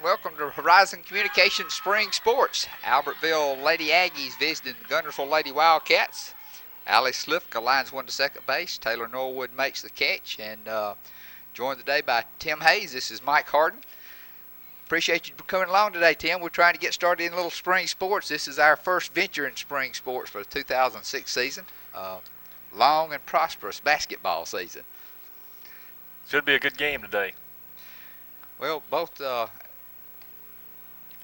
welcome to Horizon Communications Spring Sports. Albertville Lady Aggies visiting the Guntersville Lady Wildcats. Allie Slifka lines one to second base. Taylor Norwood makes the catch, and joined today by Tim Hayes. This is Mike Harden. Appreciate you coming along today, Tim. We're trying to get started in a little spring sports. This is our first venture in spring sports for the 2006 season. Long and prosperous basketball season. Should be a good game today. Well, both got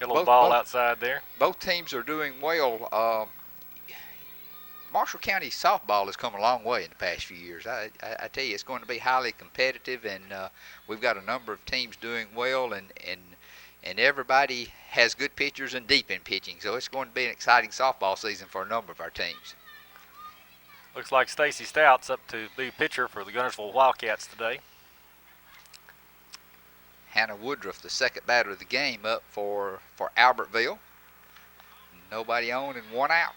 a little ball outside there. Both teams are doing well. Marshall County softball has come a long way in the past few years. I tell you, it's going to be highly competitive, and we've got a number of teams doing well, and everybody has good pitchers and deep in pitching. So it's going to be an exciting softball season for a number of our teams. Looks like Stacy Stout's up to be pitcher for the Guntersville Wildcats today. Hannah Woodruff, the second batter of the game, up for Albertville. Nobody on and one out.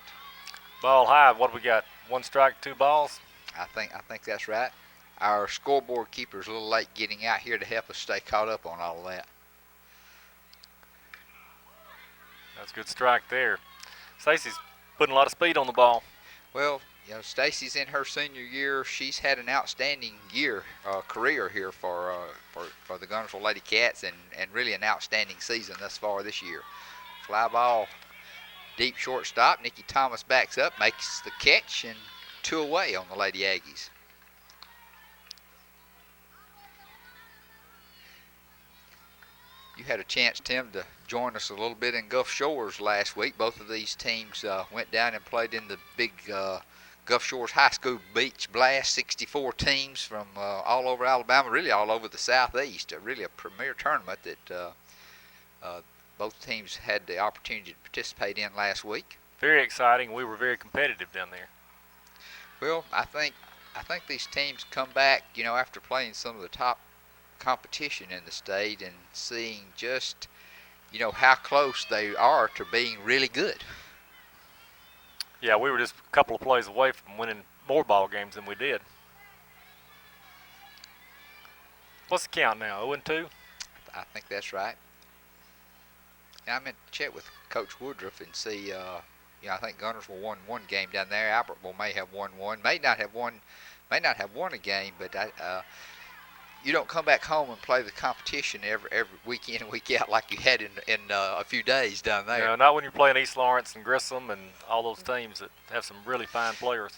Ball high. What do we got? One strike, two balls? I think that's right. Our scoreboard keeper's a little late getting out here to help us stay caught up on all of that. That's a good strike there. Stacy's putting a lot of speed on the ball. Well, Stacy's in her senior year. She's had an outstanding career here for the Guntersville Lady Cats, and really an outstanding season thus far this year. Fly ball, deep shortstop. Nikki Thomas backs up, makes the catch, and 2 away on the Lady Aggies. You had a chance, Tim, to join us a little bit in Gulf Shores last week. Both of these teams went down and played in the big Gulf Shores High School Beach Blast. 64 teams from all over Alabama, really all over the Southeast. Really a premier tournament that both teams had the opportunity to participate in last week. Very exciting. We were very competitive down there. Well, I think these teams come back, after playing some of the top competition in the state and seeing just, how close they are to being really good. Yeah, we were just a couple of plays away from winning more ball games than we did. What's the count now, 0-2? I think that's right. And I meant to check with Coach Woodruff and see, I think Guntersville won one game down there. Albertville may have won one, may not have won a game, but you don't come back home and play the competition every week in and week out like you had in a few days down there. No, not when you're playing East Lawrence and Grissom and all those teams that have some really fine players.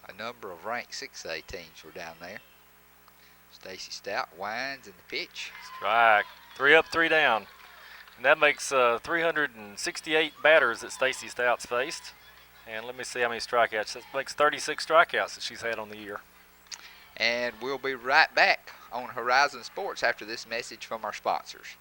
A number of ranked 6A teams were down there. Stacy Stout winds in the pitch. Strike. 3 up, 3 down. And that makes 368 batters that Stacy Stout's faced. And let me see how many strikeouts. That makes 36 strikeouts that she's had on the year. And we'll be right back on Horizon Sports after this message from our sponsors.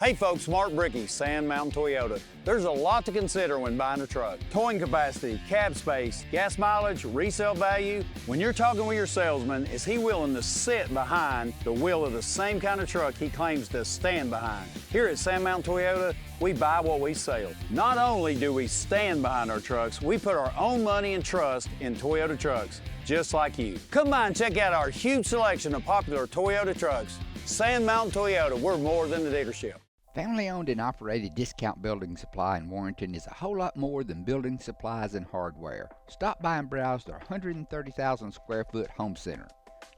Hey folks, Mark Brickey, Sand Mountain Toyota. There's a lot to consider when buying a truck. Towing capacity, cab space, gas mileage, resale value. When you're talking with your salesman, is he willing to sit behind the wheel of the same kind of truck he claims to stand behind? Here at Sand Mountain Toyota, we buy what we sell. Not only do we stand behind our trucks, we put our own money and trust in Toyota trucks, just like you. Come by and check out our huge selection of popular Toyota trucks. Sand Mountain Toyota, we're more than a dealership. Family-owned and operated Discount Building Supply in Warrenton is a whole lot more than building supplies and hardware. Stop by and browse their 130,000 square foot home center.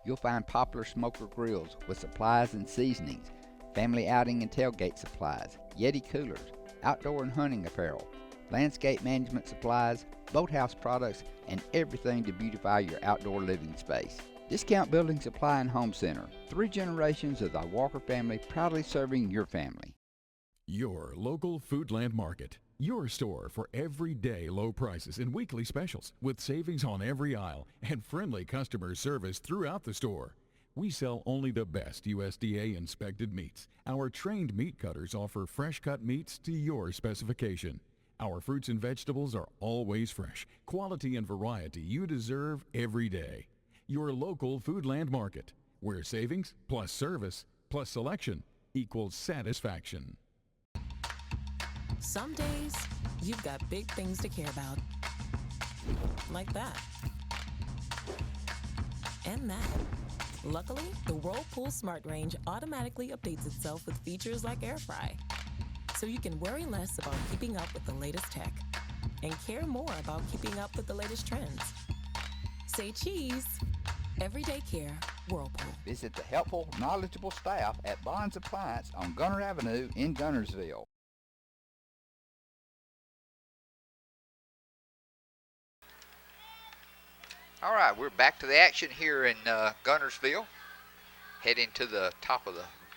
You'll find popular smoker grills with supplies and seasonings, family outing and tailgate supplies, Yeti coolers, outdoor and hunting apparel, landscape management supplies, boathouse products, and everything to beautify your outdoor living space. Discount Building Supply and Home Center. 3 generations of the Walker family proudly serving your family. Your local Foodland Market. Your store for everyday low prices and weekly specials with savings on every aisle and friendly customer service throughout the store. We sell only the best USDA inspected meats. Our trained meat cutters offer fresh cut meats to your specification. Our fruits and vegetables are always fresh, quality and variety you deserve every day. Your local Foodland Market, where savings plus service plus selection equals satisfaction. Some days, you've got big things to care about. Like that. and that. Luckily, the Whirlpool Smart Range automatically updates itself with features like air fry. So you can worry less about keeping up with the latest tech and care more about keeping up with the latest trends. Say cheese. Everyday care, Whirlpool. Visit the helpful, knowledgeable staff at Bonds Appliance on Gunter Avenue in Guntersville. All right, we're back to the action here in Guntersville. Heading to the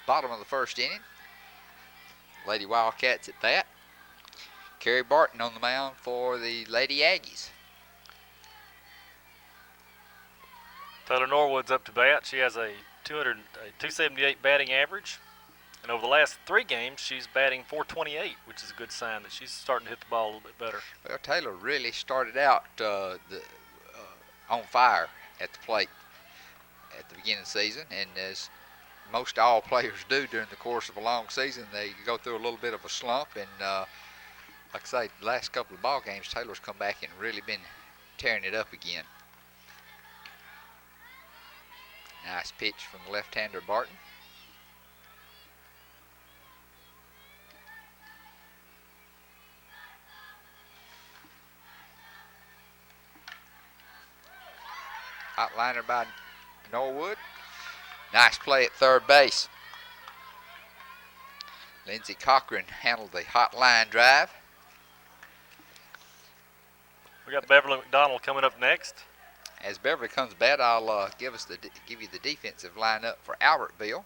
bottom of the first inning. Lady Wildcats at bat. Carrie Barton on the mound for the Lady Aggies. Taylor Norwood's up to bat. She has a 278 batting average. And over the last 3 games, she's batting .428, which is a good sign that she's starting to hit the ball a little bit better. Well, Taylor really started out on fire at the plate at the beginning of the season, and as most all players do during the course of a long season, they go through a little bit of a slump, and like I say, the last couple of ball games, Taylor's come back and really been tearing it up again. Nice pitch from the left-hander Barton. Outliner by Norwood. Nice play at third base. Lindsey Cochran handled the hot line drive. We got Beverly McDonald coming up next. As Beverly comes bat, I'll give you the defensive lineup for Albertville.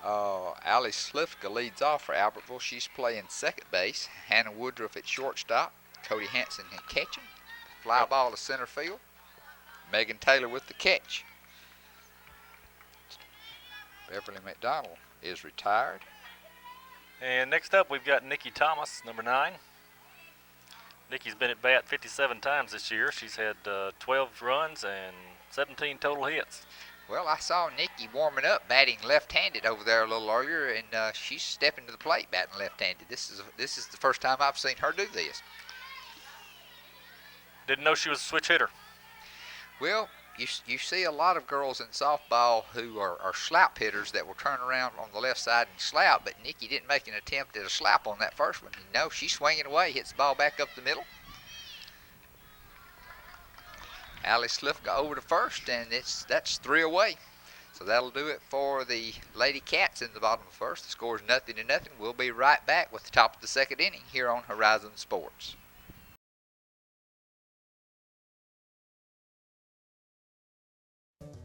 Allie Slifka leads off for Albertville. She's playing second base. Hannah Woodruff at shortstop. Cody Hanson in catching. Fly ball to center field. Megan Taylor with the catch. Beverly McDonald is retired. And next up, we've got Nikki Thomas, number 9. Nikki's been at bat 57 times this year. She's had 12 runs and 17 total hits. Well, I saw Nikki warming up, batting left-handed over there a little earlier, and she's stepping to the plate batting left-handed. This is the first time I've seen her do this. Didn't know she was a switch hitter. Well, you see a lot of girls in softball who are slap hitters that will turn around on the left side and slap, but Nikki didn't make an attempt at a slap on that first one. No, she's swinging away, hits the ball back up the middle. Allie Slifka over to first, and that's 3 away. So that'll do it for the Lady Cats in the bottom of the first. The score is 0-0. We'll be right back with the top of the second inning here on Horizon Sports.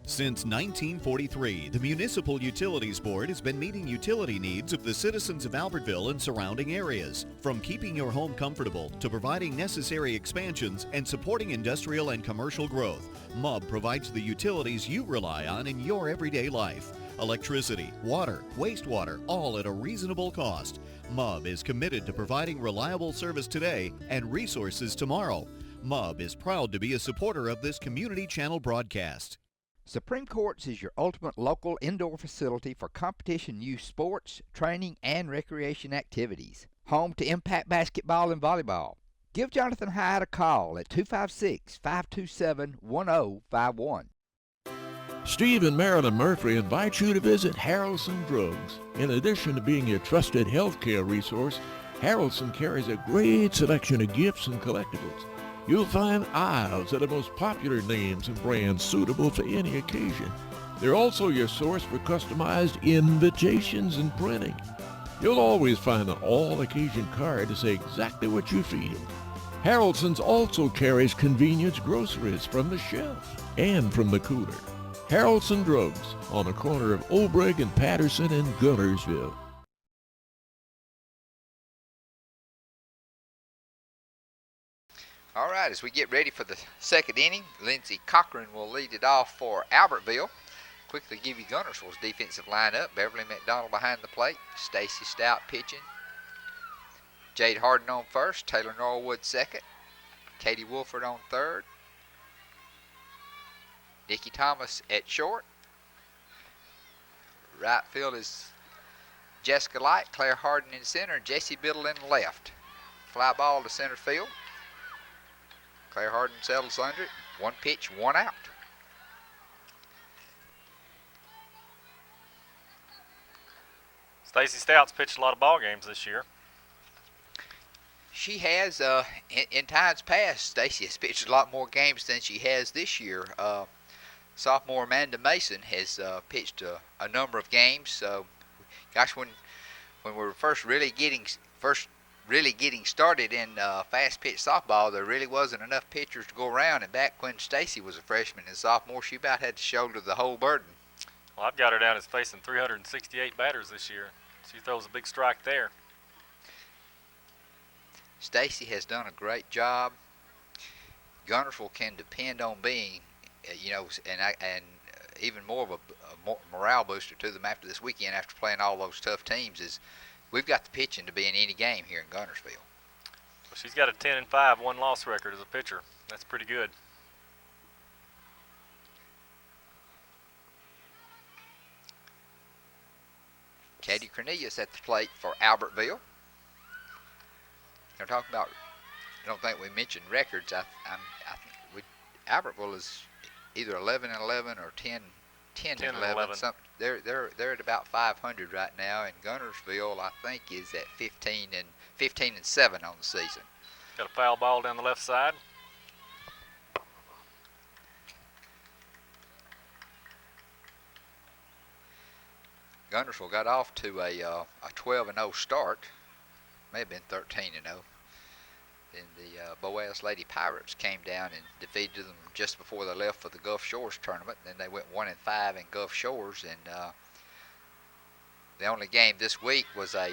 Since 1943, the Municipal Utilities Board has been meeting utility needs of the citizens of Albertville and surrounding areas. From keeping your home comfortable to providing necessary expansions and supporting industrial and commercial growth, MUB provides the utilities you rely on in your everyday life. Electricity, water, wastewater, all at a reasonable cost. MUB is committed to providing reliable service today and resources tomorrow. MUB is proud to be a supporter of this community channel broadcast. Supreme Courts is your ultimate local indoor facility for competition youth sports, training, and recreation activities. Home to Impact Basketball and Volleyball. Give Jonathan Hyde a call at 256-527-1051. Steve and Marilyn Murphy invite you to visit Harrelson Drugs. In addition to being your trusted healthcare resource, Harrelson carries a great selection of gifts and collectibles. You'll find aisles of the most popular names and brands suitable for any occasion. They're also your source for customized invitations and printing. You'll always find an all-occasion card to say exactly what you feel. Harrelson's also carries convenience groceries from the shelf and from the cooler. Harrelson Drugs on the corner of Obrig and Patterson in Guntersville. All right, as we get ready for the second inning, Lindsey Cochran will lead it off for Albertville. Quickly give you Guntersville's defensive lineup. Beverly McDonald behind the plate. Stacy Stout pitching. Jade Harden on first. Taylor Norwood second. Katie Wolford on third. Nikki Thomas at short. Right field is Jessica Light, Claire Harden in center, and Jessie Biddle in left. Fly ball to center field. Claire Harden settles under it. 1 pitch, 1 out. Stacy Stout's pitched a lot of ball games this year. She has, in times past, Stacy has pitched a lot more games than she has this year. Sophomore Amanda Mason has pitched a number of games. So, gosh, when we were first really getting started in fast pitch softball, there really wasn't enough pitchers to go around. And back when Stacy was a freshman and sophomore, she about had to shoulder the whole burden. Well, I've got her down as facing 368 batters this year. She throws a big strike there. Stacy has done a great job. Guntersville can depend on being, and even more of a morale booster to them after this weekend, after playing all those tough teams, is we've got the pitching to be in any game here in Guntersville. Well, she's got a 10-5 one-loss record as a pitcher. That's pretty good. Katie Cornelius at the plate for Albertville. They're talking about, I don't think we mentioned records. I think Albertville is either 11-11 or 10-11. They're at about 500 right now, and Guntersville I think is at 15-7 on the season. Got a foul ball down the left side. Guntersville got off to a 12-0 start. May have been 13-0. Then the Boaz Lady Pirates came down and defeated them just before they left for the Gulf Shores tournament. Then they went 1-5 in Gulf Shores, and the only game this week was a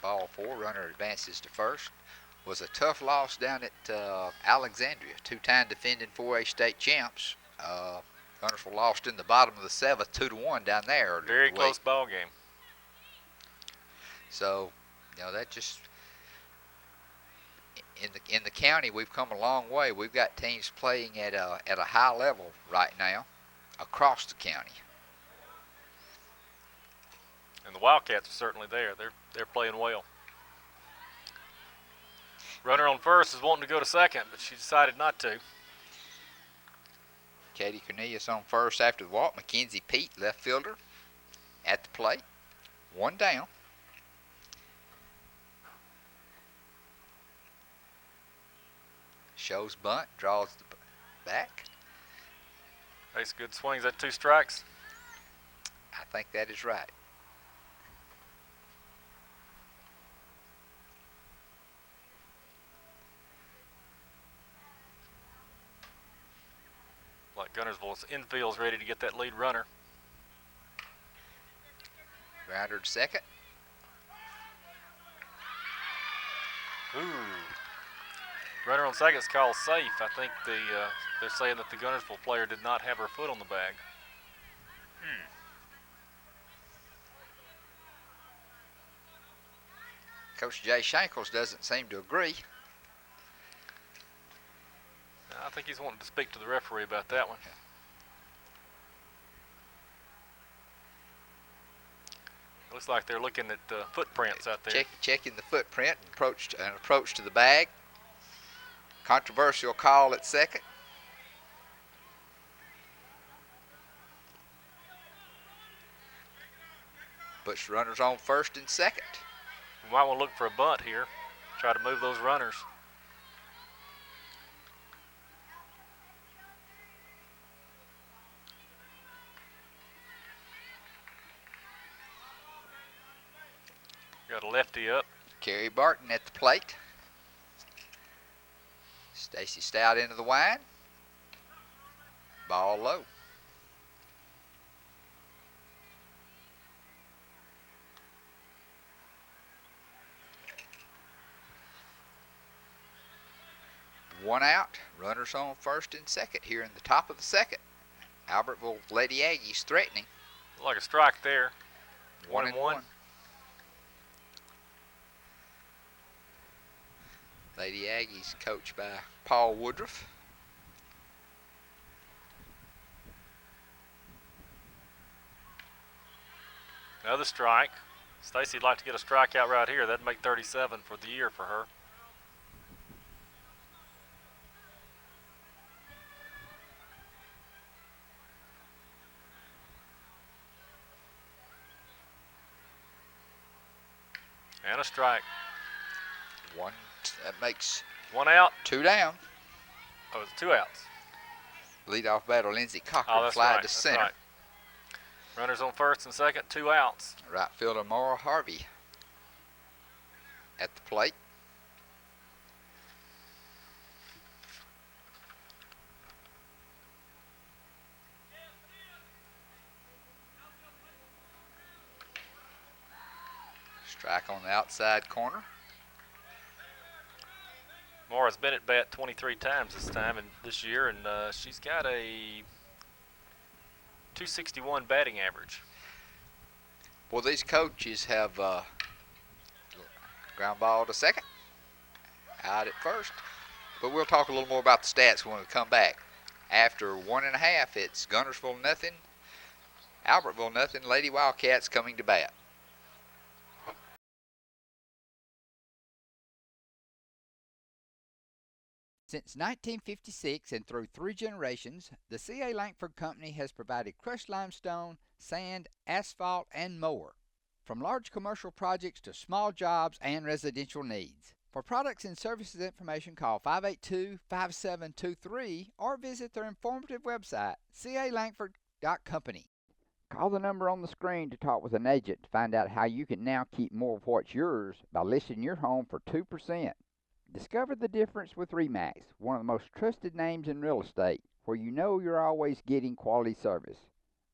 ball 4. Runner advances to first. Was a tough loss down at Alexandria. Two-time defending 4A state champs. Guntersville lost in the bottom of the 7th, 2-1 down there. Very close ball game. So, that just in the county we've come a long way. We've got teams playing at a high level right now across the county. And the Wildcats are certainly there. They're playing well. Runner on first is wanting to go to second, but she decided not to. Katie Cornelius on first after the walk. Mackenzie Pete, left fielder, at the plate. One down. Shows bunt, draws the back. Makes good swings at 2 strikes. I think that is right. Like Guntersville's infield's ready to get that lead runner. Grounder to second. Ooh. Runner on second is called safe. I think they're saying that the Guntersville player did not have her foot on the bag. Coach Jay Shankles doesn't seem to agree. I think he's wanting to speak to the referee about that one. Looks like they're looking at footprints out there. Checking the footprint and approach to the bag. Controversial call at second. Puts runners on first and second. We might want to look for a bunt here. Try to move those runners. Got a lefty up. Kerry Barton at the plate. Stacy Stout into the wine. Ball low. One out. Runners on first and second here in the top of the second. Albertville Lady Aggies threatening. Like a strike there. 1-1. Lady Aggies coached by Paul Woodruff. Another strike. Stacy'd like to get a strikeout right here. That'd make 37 for the year for her. And a strike. That makes 1 out. 2 down. Oh, it's 2 outs. Leadoff batter Lindsey Oh, Cochran that's fly right. to center. Right. Runners on first and second, 2 outs. Right fielder Mara Harvey at the plate. Strike on the outside corner. Mara's been at bat 23 times this year, and she's got a 261 batting average. Well, these coaches have ground ball to second, out at first. But we'll talk a little more about the stats when we come back. After 1.5, it's Guntersville nothing, Albertville nothing. Lady Wildcats coming to bat. Since 1956 and through 3 generations, the C.A. Langford Company has provided crushed limestone, sand, asphalt, and more. From large commercial projects to small jobs and residential needs. For products and services information, call 582-5723 or visit their informative website, calangford.company. Call the number on the screen to talk with an agent to find out how you can now keep more of what's yours by listing your home for 2%. Discover the difference with RE/MAX, one of the most trusted names in real estate, where you know you're always getting quality service.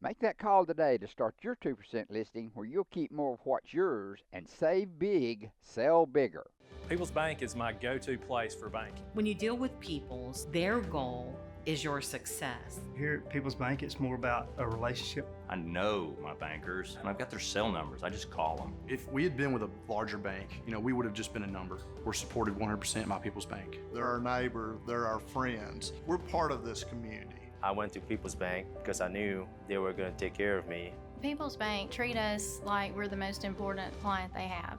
Make that call today to start your 2% listing where you'll keep more of what's yours and save big, sell bigger. People's Bank is my go-to place for banking. When you deal with People's, their goal is your success. Here at People's Bank, it's more about a relationship. I know my bankers, and I've got their cell numbers. I just call them. If we had been with a larger bank, we would have just been a number. We're supported 100% by People's Bank. They're our neighbor, they're our friends. We're part of this community. I went to People's Bank because I knew they were going to take care of me. People's Bank treat us like we're the most important client they have.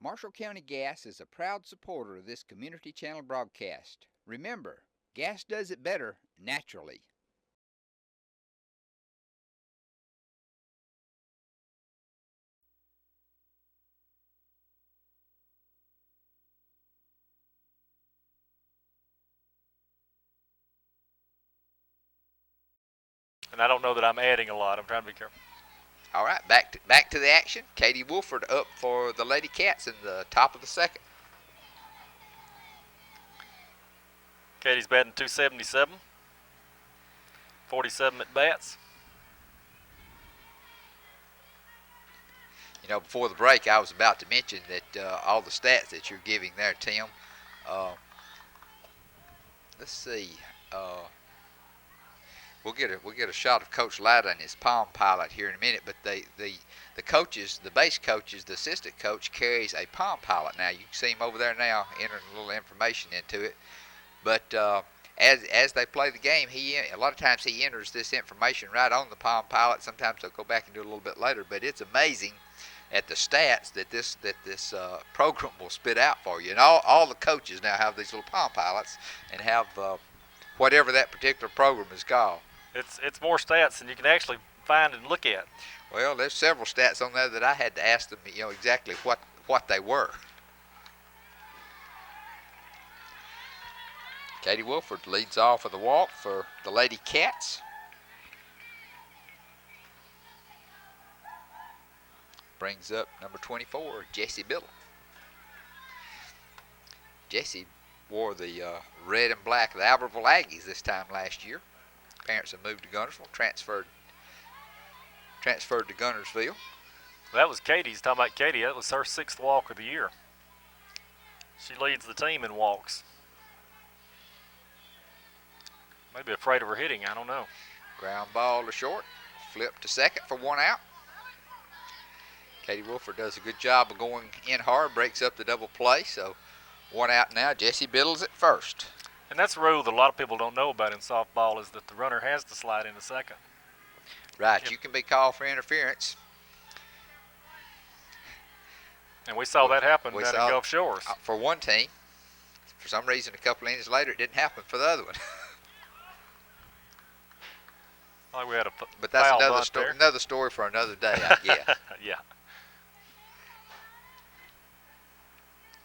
Marshall County Gas is a proud supporter of this community channel broadcast. Remember, gas does it better naturally. And I don't know that I'm adding a lot. I'm trying to be careful. All right, back to the action. Katie Wolford up for the Lady Cats in the top of the second. Katie's batting 277, 47 at bats. Before the break, I was about to mention that all the stats that you're giving there, Tim. Let's see. We'll get a shot of Coach Latta and his Palm Pilot here in a minute, but the coaches, the base coaches, the assistant coach carries a Palm Pilot. Now you can see him over there now entering a little information into it. But as they play the game, a lot of times he enters this information right on the Palm Pilot. Sometimes they'll go back and do it a little bit later, but it's amazing at the stats that this program will spit out for you. And all the coaches now have these little Palm Pilots and have whatever that particular program is called. It's more stats than you can actually find and look at. Well, there's several stats on there that I had to ask them, exactly what they were. Katie Wolford leads off with a walk for the Lady Cats. Brings up number 24, Jessie Biddle. Jessie wore the red and black of the Albertville Aggies this time last year. Parents have moved to Guntersville, transferred to Guntersville. That was Katie's. Talking about Katie, that was her 6th walk of the year. She leads the team in walks. Maybe afraid of her hitting, I don't know. Ground ball to short, flip to second for 1 out. Katie Wolford does a good job of going in hard, breaks up the double play. So 1 out now. Jesse Biddle's at first. And that's a rule that a lot of people don't know about in softball is that the runner has to slide into second. Right, you can be called for interference. And we saw that happen down in Gulf Shores. For one team. For some reason, a couple innings later, it didn't happen for the other one. Like we had a but that's foul another bunt story. there. Another story for another day, I guess. Yeah.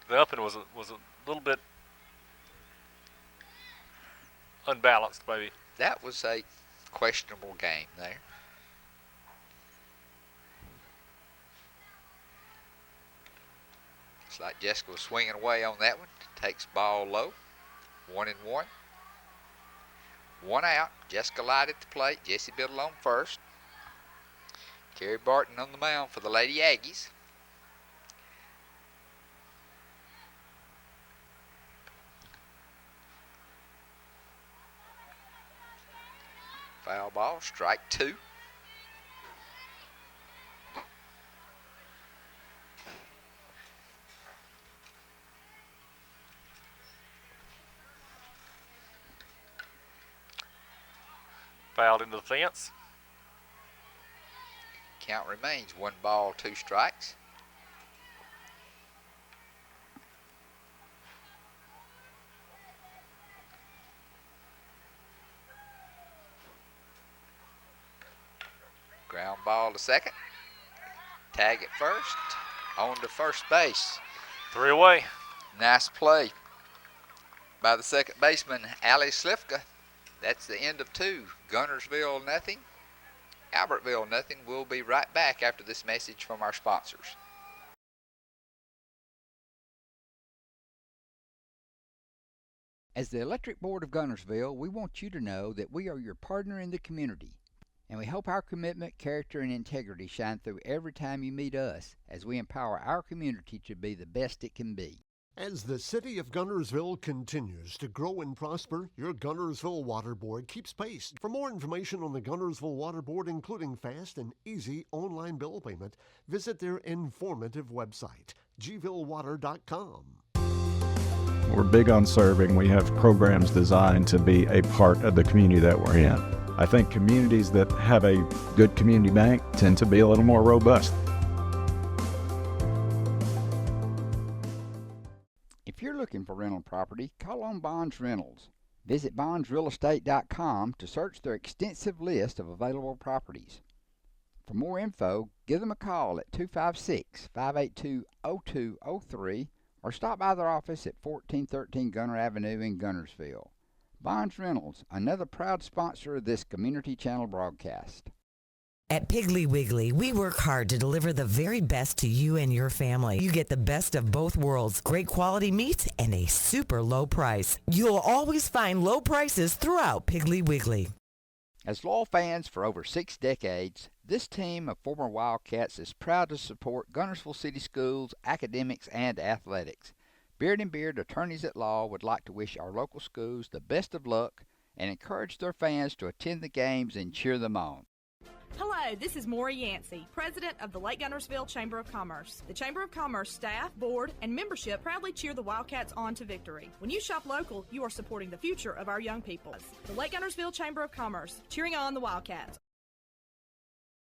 The upping was a little bit unbalanced, maybe. That was a questionable game there. Looks like Jessica was swinging away on that one. Takes ball low. 1-1. 1 out. Jessica Light at the plate. Jesse Biddle on first. Kerry Barton on the mound for the Lady Aggies. Foul ball, strike 2. Fouled into the fence. Count remains 1 ball, 2 strikes. Ground ball to second. Tag at first. On to first base. 3 away. Nice play by the second baseman, Ali Slifka. That's the end of 2. Guntersville nothing. Albertville nothing. We'll be right back after this message from our sponsors. As the Electric Board of Guntersville, we want you to know that we are your partner in the community. And we hope our commitment, character, and integrity shine through every time you meet us as we empower our community to be the best it can be. As the city of Guntersville continues to grow and prosper, your Guntersville Water Board keeps pace. For more information on the Guntersville Water Board, including fast and easy online bill payment, visit their informative website, gvillewater.com. We're big on serving. We have programs designed to be a part of the community that we're in. I think communities that have a good community bank tend to be a little more robust. If you're looking for rental property, call on Bonds Rentals. Visit bondsrealestate.com to search their extensive list of available properties. For more info, give them a call at 256-582-0203 or stop by their office at 1413 Gunner Avenue in Guntersville. Bonds Rentals, another proud sponsor of this Community Channel broadcast. At Piggly Wiggly, we work hard to deliver the very best to you and your family. You get the best of both worlds, great quality meats, and a super low price. You'll always find low prices throughout Piggly Wiggly. As loyal fans for over 6 decades, this team of former Wildcats is proud to support Guntersville City Schools, academics, and athletics. Beard and Beard Attorneys at Law would like to wish our local schools the best of luck and encourage their fans to attend the games and cheer them on. Hello, this is Maury Yancey, President of the Lake Guntersville Chamber of Commerce. The Chamber of Commerce staff, board, and membership proudly cheer the Wildcats on to victory. When you shop local, you are supporting the future of our young people. The Lake Guntersville Chamber of Commerce, cheering on the Wildcats.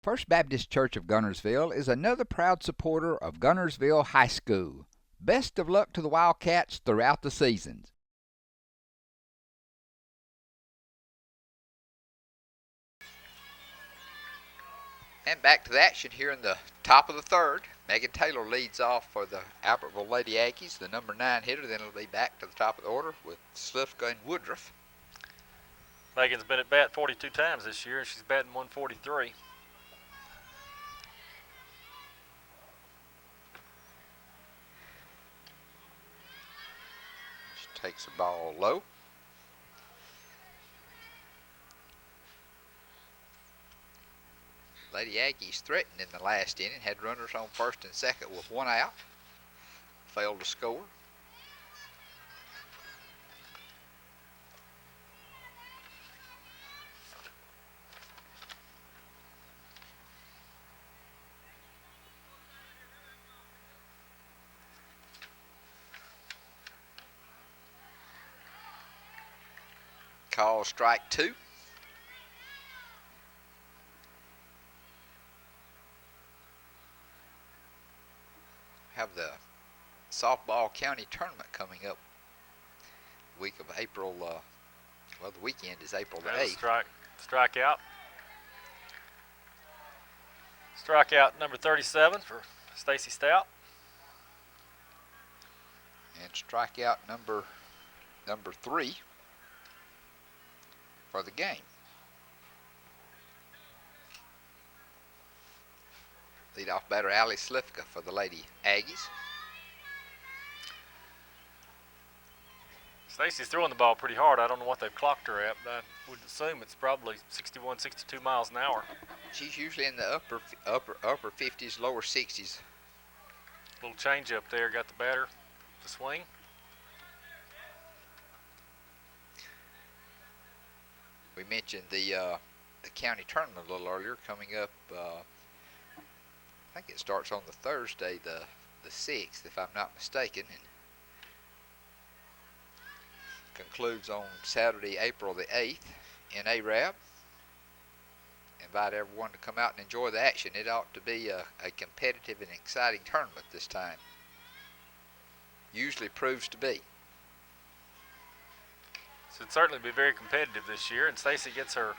First Baptist Church of Guntersville is another proud supporter of Guntersville High School. Best of luck to the Wildcats throughout the seasons. And back to the action here in the top of the 3rd. Megan Taylor leads off for the Albertville Lady Aggies, the number 9 hitter. Then it'll be back to the top of the order with Slifka and Woodruff. Megan's been at bat 42 times this year, and she's batting 143. Takes the ball low. Lady Aggies threatened in the last inning, had runners on first and second with 1 out. Failed to score. called strike 2. Have the softball county tournament coming up week of April, well, the weekend is April the 8th. Strikeout. Strikeout number 37 for Stacy Stout. And strikeout number 3 for the game. Leadoff batter Allie Slifka for the Lady Aggies. Stacy's throwing the ball pretty hard. I don't know what they've clocked her at, but I would assume it's probably 61, 62 miles an hour. She's usually in the upper 50s, lower 60s. Little change up there, got the batter to swing. We mentioned the county tournament a little earlier coming up. I think it starts on the Thursday, the 6th, if I'm not mistaken, and concludes on Saturday, April the 8th in Arab. Invite everyone to come out and enjoy the action. It ought to be a competitive and exciting tournament this time. Usually proves to be. So it'd certainly be very competitive this year, and Stacy gets her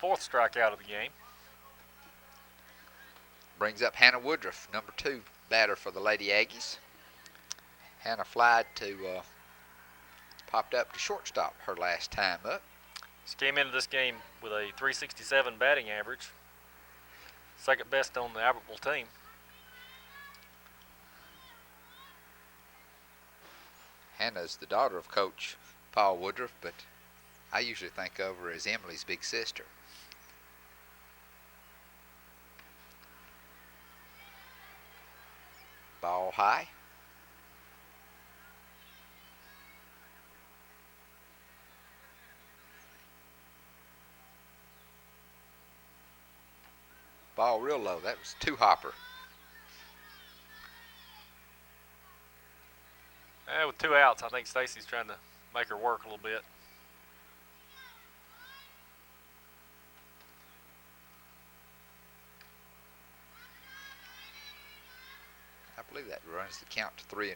4th strikeout of the game. Brings up Hannah Woodruff, number 2 batter for the Lady Aggies. Hannah flied to, popped up to shortstop her last time up. She came into this game with a .367 batting average, second best on the Albertville team. Hannah's the daughter of Coach Paul Woodruff, but I usually think of her as Emily's big sister. Ball high. Ball real low. That was 2-hopper. With 2 outs, I think Stacy's trying to make her work a little bit. I believe that runs the count to 3-1.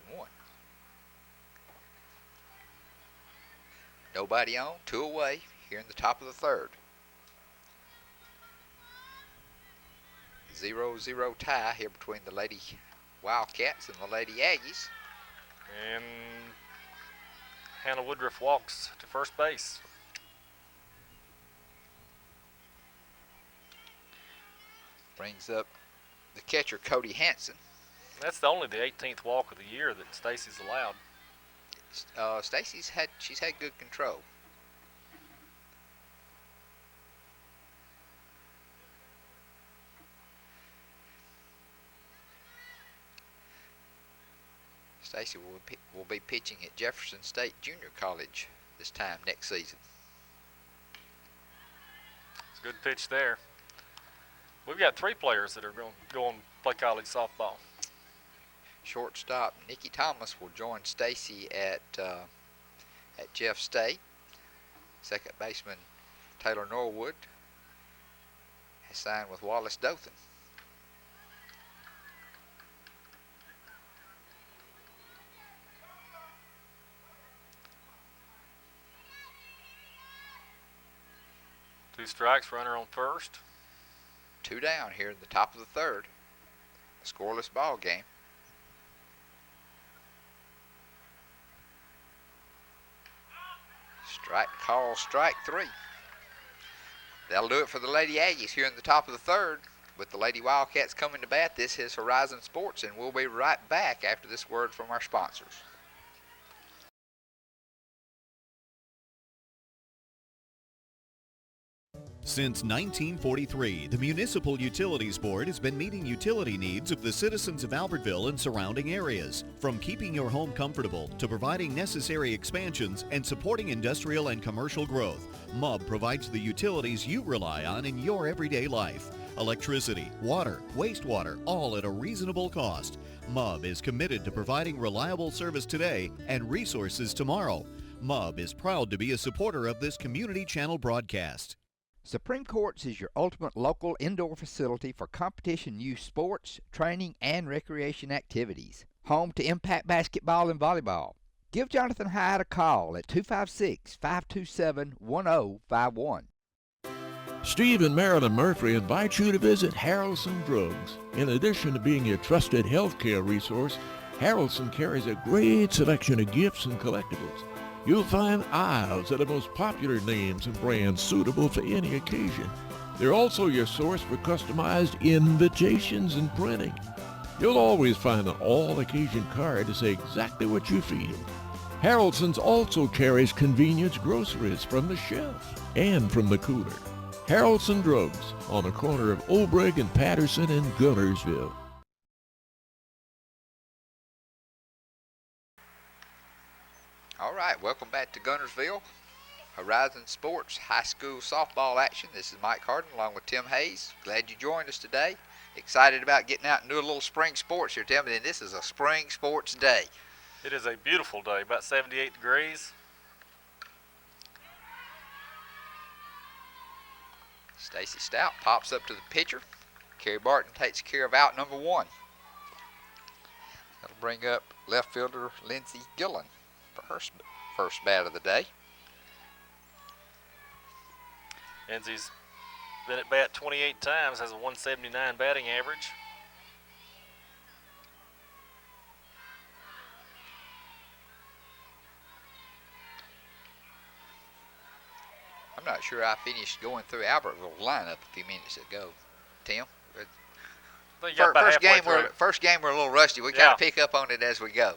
Nobody on, 2 away here in the top of the 3rd. 0-0 tie here between the Lady Wildcats and the Lady Aggies. And Hannah Woodruff walks to first base. Brings up the catcher, Cody Hansen. That's only the 18th walk of the year that Stacy's allowed. Stacy's had good control. Stacy will be pitching at Jefferson State Junior College this time next season. It's a good pitch there. We've got 3 players that are going to play college softball. Shortstop Nikki Thomas will join Stacy at Jeff State. Second baseman Taylor Norwood has signed with Wallace Dothan. Two strikes, runner on first. 2 down here in the top of the 3rd. A scoreless ball game. Strike 3. That'll do it for the Lady Aggies here in the top of the 3rd. With the Lady Wildcats coming to bat, this is Horizon Sports, and we'll be right back after this word from our sponsors. Since 1943, the Municipal Utilities Board has been meeting utility needs of the citizens of Albertville and surrounding areas. From keeping your home comfortable to providing necessary expansions and supporting industrial and commercial growth, MUB provides the utilities you rely on in your everyday life. Electricity, water, wastewater, all at a reasonable cost. MUB is committed to providing reliable service today and resources tomorrow. MUB is proud to be a supporter of this community channel broadcast. Supreme Courts is your ultimate local indoor facility for competition youth sports, training, and recreation activities. Home to Impact Basketball and Volleyball. Give Jonathan Hyde a call at 256-527-1051. Steve and Marilyn Murphy invite you to visit Harrelson Drugs. In addition to being your trusted healthcare resource, Harrelson carries a great selection of gifts and collectibles. You'll find aisles of the most popular names and brands suitable for any occasion. They're also your source for customized invitations and printing. You'll always find an all-occasion card to say exactly what you feel. Harrelson's also carries convenience groceries from the shelf and from the cooler. Harrelson Drugs on the corner of Obrig and Patterson in Guntersville. All right, welcome back to Guntersville. Horizon Sports High School softball action. This is Mike Harden along with Tim Hayes. Glad you joined us today. Excited about getting out and doing a little spring sports here, Tim. And this is a spring sports day. It is a beautiful day, about 78 degrees. Stacy Stout pops up to the pitcher. Kerry Barton takes care of out number one. That'll bring up left fielder Lindsey Gillen for her first bat of the day. Lindsey's been at bat 28 times, has a 179 batting average. I'm not sure I finished going through Albertville's lineup a few minutes ago, Tim. First game we're a little rusty. We kind of pick up on it as we go.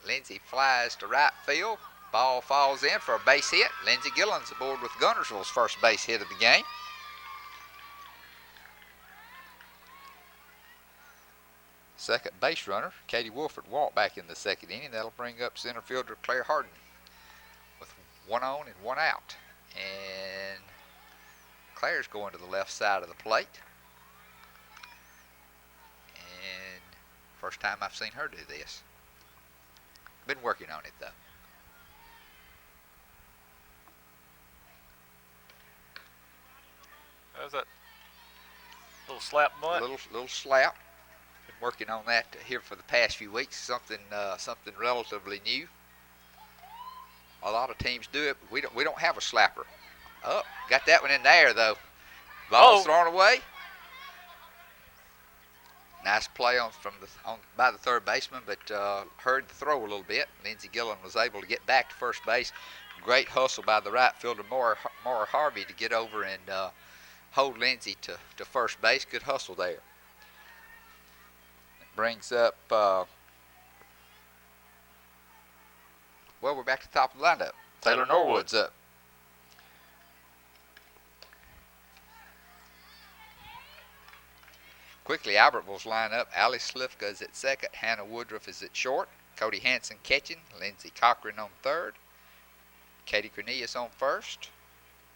Lindsey flies to right field. Ball falls in for a base hit. Lindsey Gillen's aboard with Guntersville's first base hit of the game. Second base runner, Katie Wolford, walked back in the second inning. That'll bring up center fielder Claire Harden with one on and one out. And Claire's going to the left side of the plate. And first time I've seen her do this. Been working on it though. How's that little slap bunt? Little slap. Been working on that here for the past few weeks. Something relatively new. A lot of teams do it, but we don't have a slapper. Oh, got that one in there though. Ball's thrown away. Nice play by the third baseman, but heard the throw a little bit. Lindsey Gillen was able to get back to first base. Great hustle by the right fielder Maura Harvey to get over and hold Lindsey to first base. Good hustle there. It brings up. We're back to the top of the lineup. Taylor Norwood's up. Quickly, Albertville's lineup. Allie Slifka is at second. Hannah Woodruff is at short. Cody Hanson catching. Lindsey Cochran on third. Katie Cornelius on first.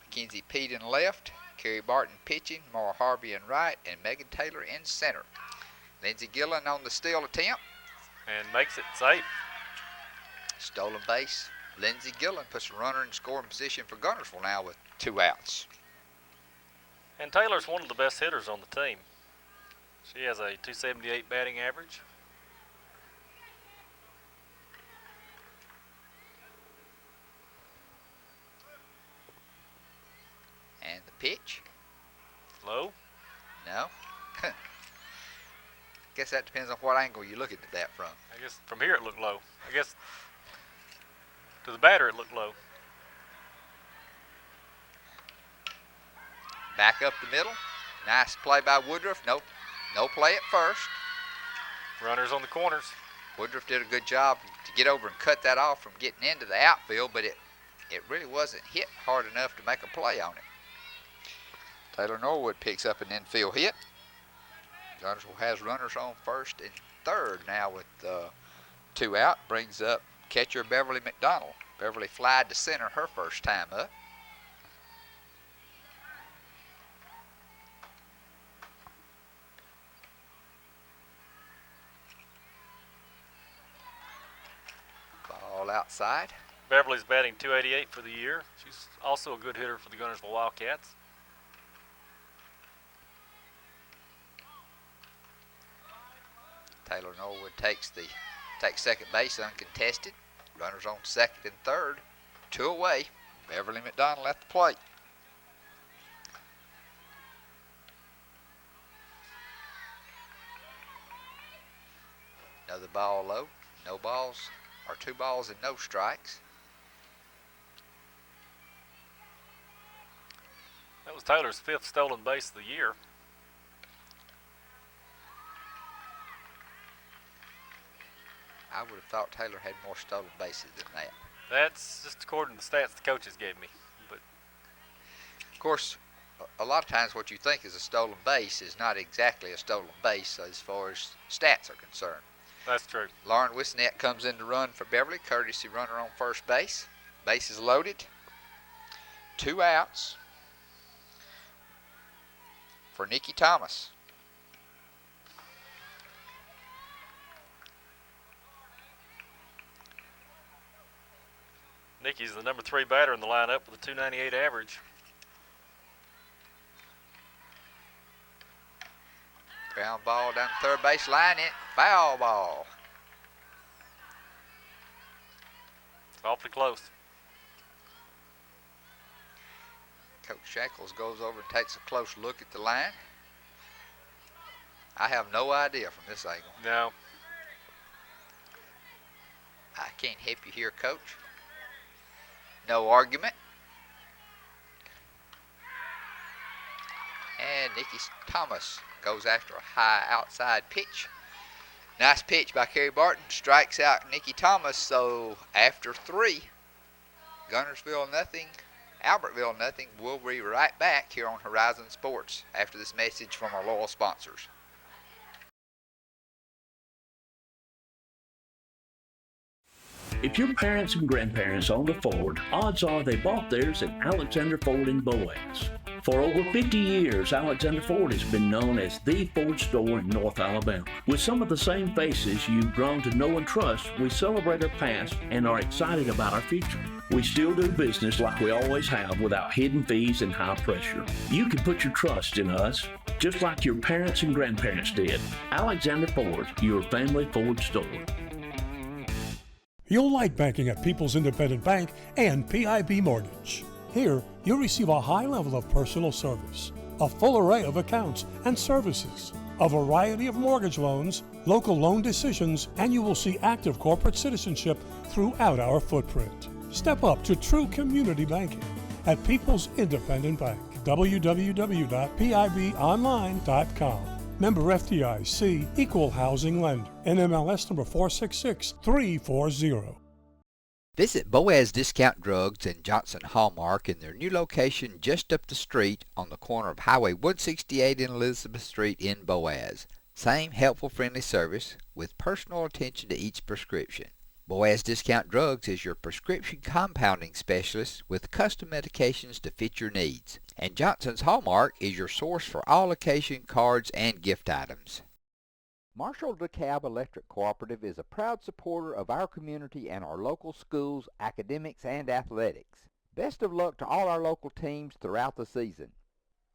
Mackenzie Pete in left. Kerry Barton pitching. Maura Harvey in right. And Megan Taylor in center. Lindsey Gillen on the steal attempt. And makes it safe. Stolen base. Lindsey Gillen puts a runner in scoring position for Guntersville now with 2 outs. And Taylor's one of the best hitters on the team. She has a 278 batting average. And the pitch. Low? No. Guess that depends on what angle you're looking at that from. I guess from here it looked low. I guess to the batter it looked low. Back up the middle. Nice play by Woodruff. No play at first. Runners on the corners. Woodruff did a good job to get over and cut that off from getting into the outfield, but it really wasn't hit hard enough to make a play on it. Taylor Norwood picks up an infield hit. Guntersville has runners on first and third now with 2 out. Brings up catcher Beverly McDonald. Beverly flied to center her first time up. outside. Beverly's batting .288 for the year. She's also a good hitter for the Guntersville Wildcats. Taylor Norwood takes second base uncontested. Runners on second and third. 2 away. Beverly McDonald at the plate. Another ball low. No balls, or 2 balls and no strikes. That was Taylor's 5th stolen base of the year. I would have thought Taylor had more stolen bases than that. That's just according to the stats the coaches gave me. But of course, a lot of times what you think is a stolen base is not exactly a stolen base as far as stats are concerned. That's true. Lauren Wisnett comes in to run for Beverly, courtesy runner on first base. Base is loaded. 2 outs for Nikki Thomas. Nikki's the number 3 batter in the lineup with a .298 average. Ground ball down the third base line. Foul ball. Awfully close. Coach Shackles goes over and takes a close look at the line. I have no idea from this angle. No. I can't help you here, Coach. No argument. And Nikki Thomas goes after a high outside pitch. Nice pitch by Kerry Barton. Strikes out Nikki Thomas. So after 3, Guntersville nothing, Albertville nothing. We'll be right back here on Horizon Sports after this message from our loyal sponsors. If your parents and grandparents owned a Ford, odds are they bought theirs at Alexander Ford in Boaz. For over 50 years, Alexander Ford has been known as the Ford store in North Alabama. With some of the same faces you've grown to know and trust, we celebrate our past and are excited about our future. We still do business like we always have without hidden fees and high pressure. You can put your trust in us, just like your parents and grandparents did. Alexander Ford, your family Ford store. You'll like banking at People's Independent Bank and PIB Mortgage. Here, you'll receive a high level of personal service, a full array of accounts and services, a variety of mortgage loans, local loan decisions, and you will see active corporate citizenship throughout our footprint. Step up to true community banking at People's Independent Bank. www.pibonline.com. Member FDIC, Equal Housing Lender. NMLS number 466340. Visit Boaz Discount Drugs and Johnson Hallmark in their new location just up the street on the corner of Highway 168 and Elizabeth Street in Boaz. Same helpful, friendly service with personal attention to each prescription. Boaz Discount Drugs is your prescription compounding specialist with custom medications to fit your needs. And Johnson's Hallmark is your source for all occasion cards and gift items. Marshall DeKalb Electric Cooperative is a proud supporter of our community and our local schools, academics, and athletics. Best of luck to all our local teams throughout the season.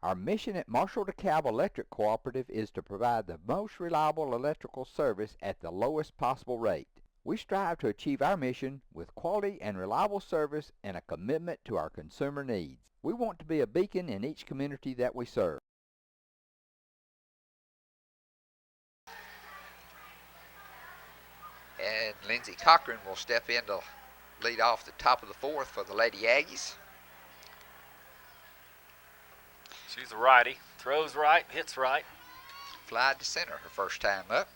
Our mission at Marshall DeKalb Electric Cooperative is to provide the most reliable electrical service at the lowest possible rate. We strive to achieve our mission with quality and reliable service and a commitment to our consumer needs. We want to be a beacon in each community that we serve. And Lindsey Cochran will step in to lead off the top of the 4th for the Lady Aggies. She's a righty. Throws right, hits right. Flied to center her first time up.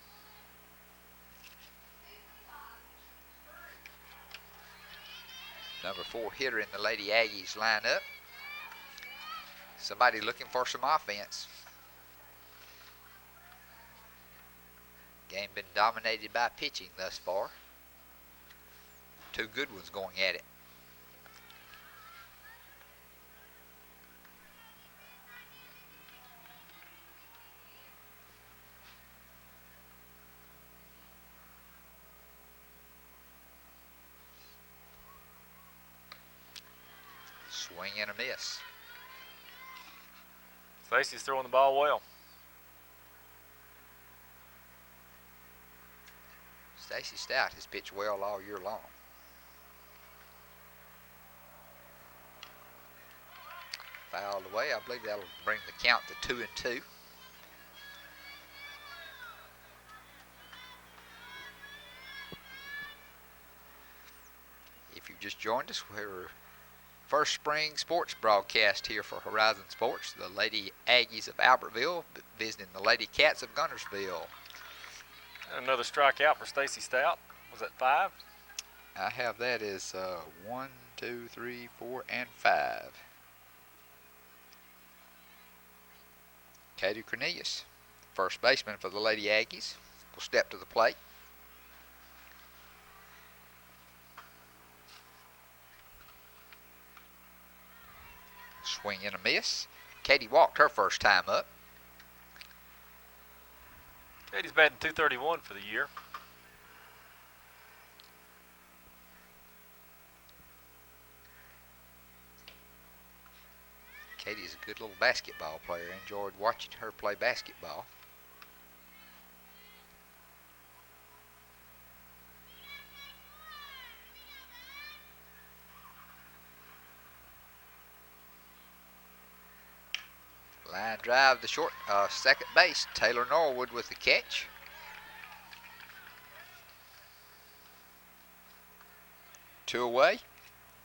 Number 4 hitter in the Lady Aggies lineup. Somebody looking for some offense. Game been dominated by pitching thus far. 2 good ones going at it. Swing and a miss. Stacy's throwing the ball well. Stacy Stout has pitched well all year long. Fouled away. I believe that'll bring the count to 2-2. If you've just joined us, we're first spring sports broadcast here for Horizon Sports. The Lady Aggies of Albertville visiting the Lady Cats of Guntersville. Another strikeout for Stacy Stout. Was that 5? I have that as 1, 2, 3, 4, and 5. Katie Cornelius, first baseman for the Lady Aggies, will step to the plate. Swing and a miss. Katie walked her first time up. Katie's batting .231 for the year. Katie's a good little basketball player. I enjoyed watching her play basketball. Line drive, the short second base. Taylor Norwood with the catch. Two away.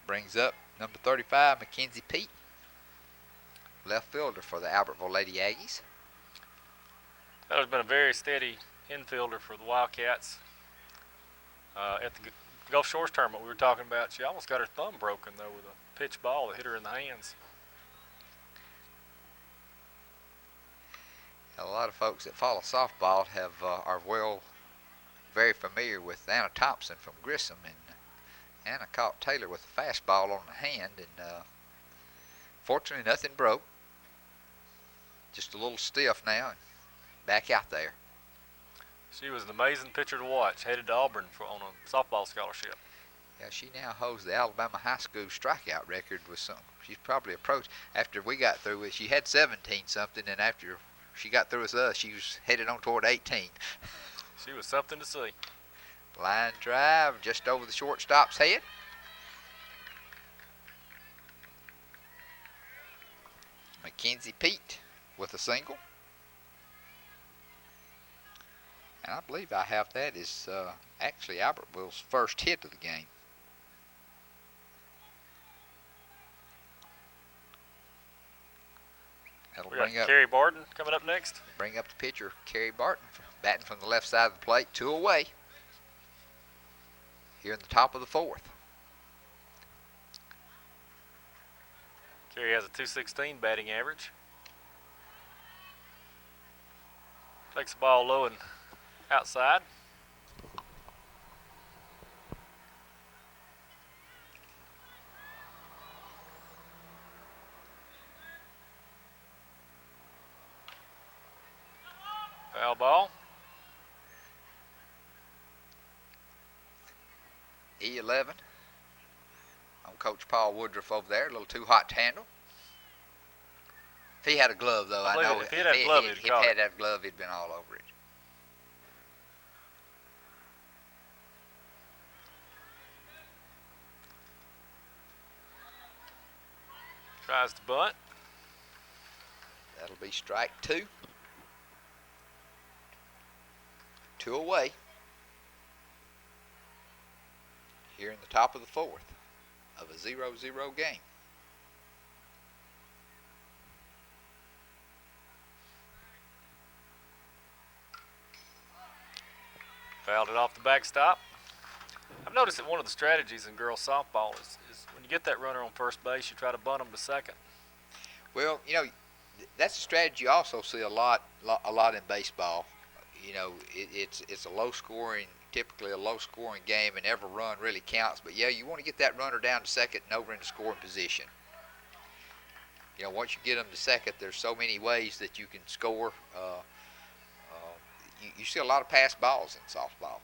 Brings up number 35, Mackenzie Pete. Left fielder for the Albertville Lady Aggies. That has been a very steady infielder for the Wildcats. At the Gulf Shores tournament we were talking about, she almost got her thumb broken, though, with a pitch ball that hit her in the hands. A lot of folks that follow softball are very familiar with Anna Thompson from Grissom, and Anna caught Taylor with a fastball on the hand, and fortunately nothing broke. Just a little stiff now, and back out there. She was an amazing pitcher to watch, headed to Auburn on a softball scholarship. Yeah, she now holds the Alabama high school strikeout record with some. She's probably approached, after we got through with, she had 17 something, and after she got through with us, she was headed on toward 18. She was something to see. Line drive just over the shortstop's head. Mackenzie Pete with a single. And I believe I have that as actually Albertville's first hit of the game. That'll bring up Carrie Barton coming up next. Bring up the pitcher, Carrie Barton, batting from the left side of the plate, 2 away. Here in the top of the 4th. Carrie has a .216 batting average. Takes the ball low and outside. Foul ball. E11 on Coach Paul Woodruff over there. A little too hot to handle. If he had a glove, though, I know if he had a glove, if he had that glove, he'd been all over it. Tries to bunt. That'll be strike 2. 2 away. Here in the top of the 4th of a 0-0 game. Fouled it off the backstop. I've noticed that one of the strategies in girls softball is when you get that runner on first base, you try to bunt them to second. Well, you know, that's a strategy you also see a lot in baseball. You know, it's a low-scoring, typically a low-scoring game, and every run really counts. But yeah, you want to get that runner down to second and over into scoring position. You know, once you get them to second, there's so many ways that you can score. You see a lot of pass balls in softball.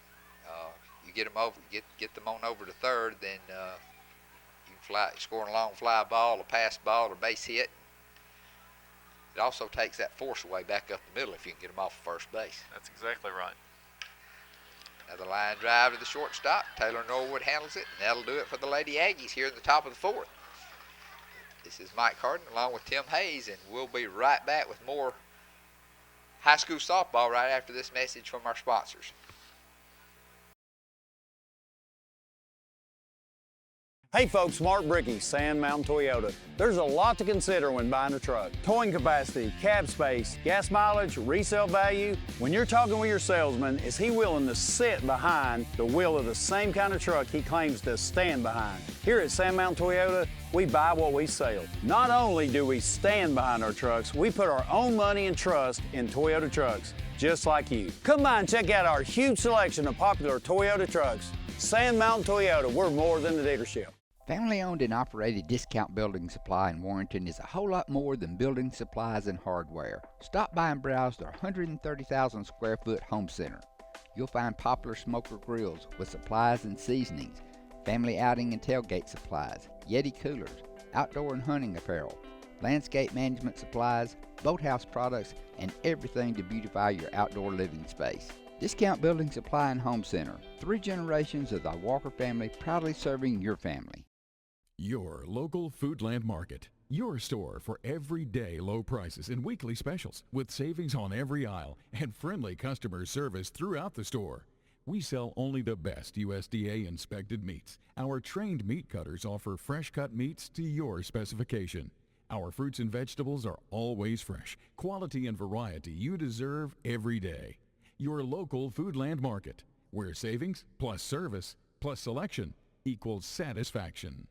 You get them over, get them on over to third, then scoring a long fly ball, a pass ball, or base hit. It also takes that force away back up the middle if you can get them off first base. That's exactly right. Another line drive to the shortstop. Taylor Norwood handles it, and that'll do it for the Lady Aggies here in the top of the fourth. This is Mike Harden along with Tim Hayes, and we'll be right back with more high school softball right after this message from our sponsors. Hey folks, Mark Bricky, Sand Mountain Toyota. There's a lot to consider when buying a truck. Towing capacity, cab space, gas mileage, resale value. When you're talking with your salesman, is he willing to sit behind the wheel of the same kind of truck he claims to stand behind? Here at Sand Mountain Toyota, we buy what we sell. Not only do we stand behind our trucks, we put our own money and trust in Toyota trucks, just like you. Come by and check out our huge selection of popular Toyota trucks. Sand Mountain Toyota, we're more than a dealership. Family-owned and operated Discount Building Supply in Warrenton is a whole lot more than building supplies and hardware. Stop by and browse their 130,000 square foot home center. You'll find popular smoker grills with supplies and seasonings, family outing and tailgate supplies, Yeti coolers, outdoor and hunting apparel, landscape management supplies, boathouse products, and everything to beautify your outdoor living space. Discount Building Supply and Home Center. 3 generations of the Walker family proudly serving your family. Your local Foodland Market. Your store for everyday low prices and weekly specials with savings on every aisle and friendly customer service throughout the store. We sell only the best USDA inspected meats. Our trained meat cutters offer fresh cut meats to your specification. Our fruits and vegetables are always fresh. Quality and variety you deserve every day. Your local Foodland Market, where savings plus service plus selection equals satisfaction.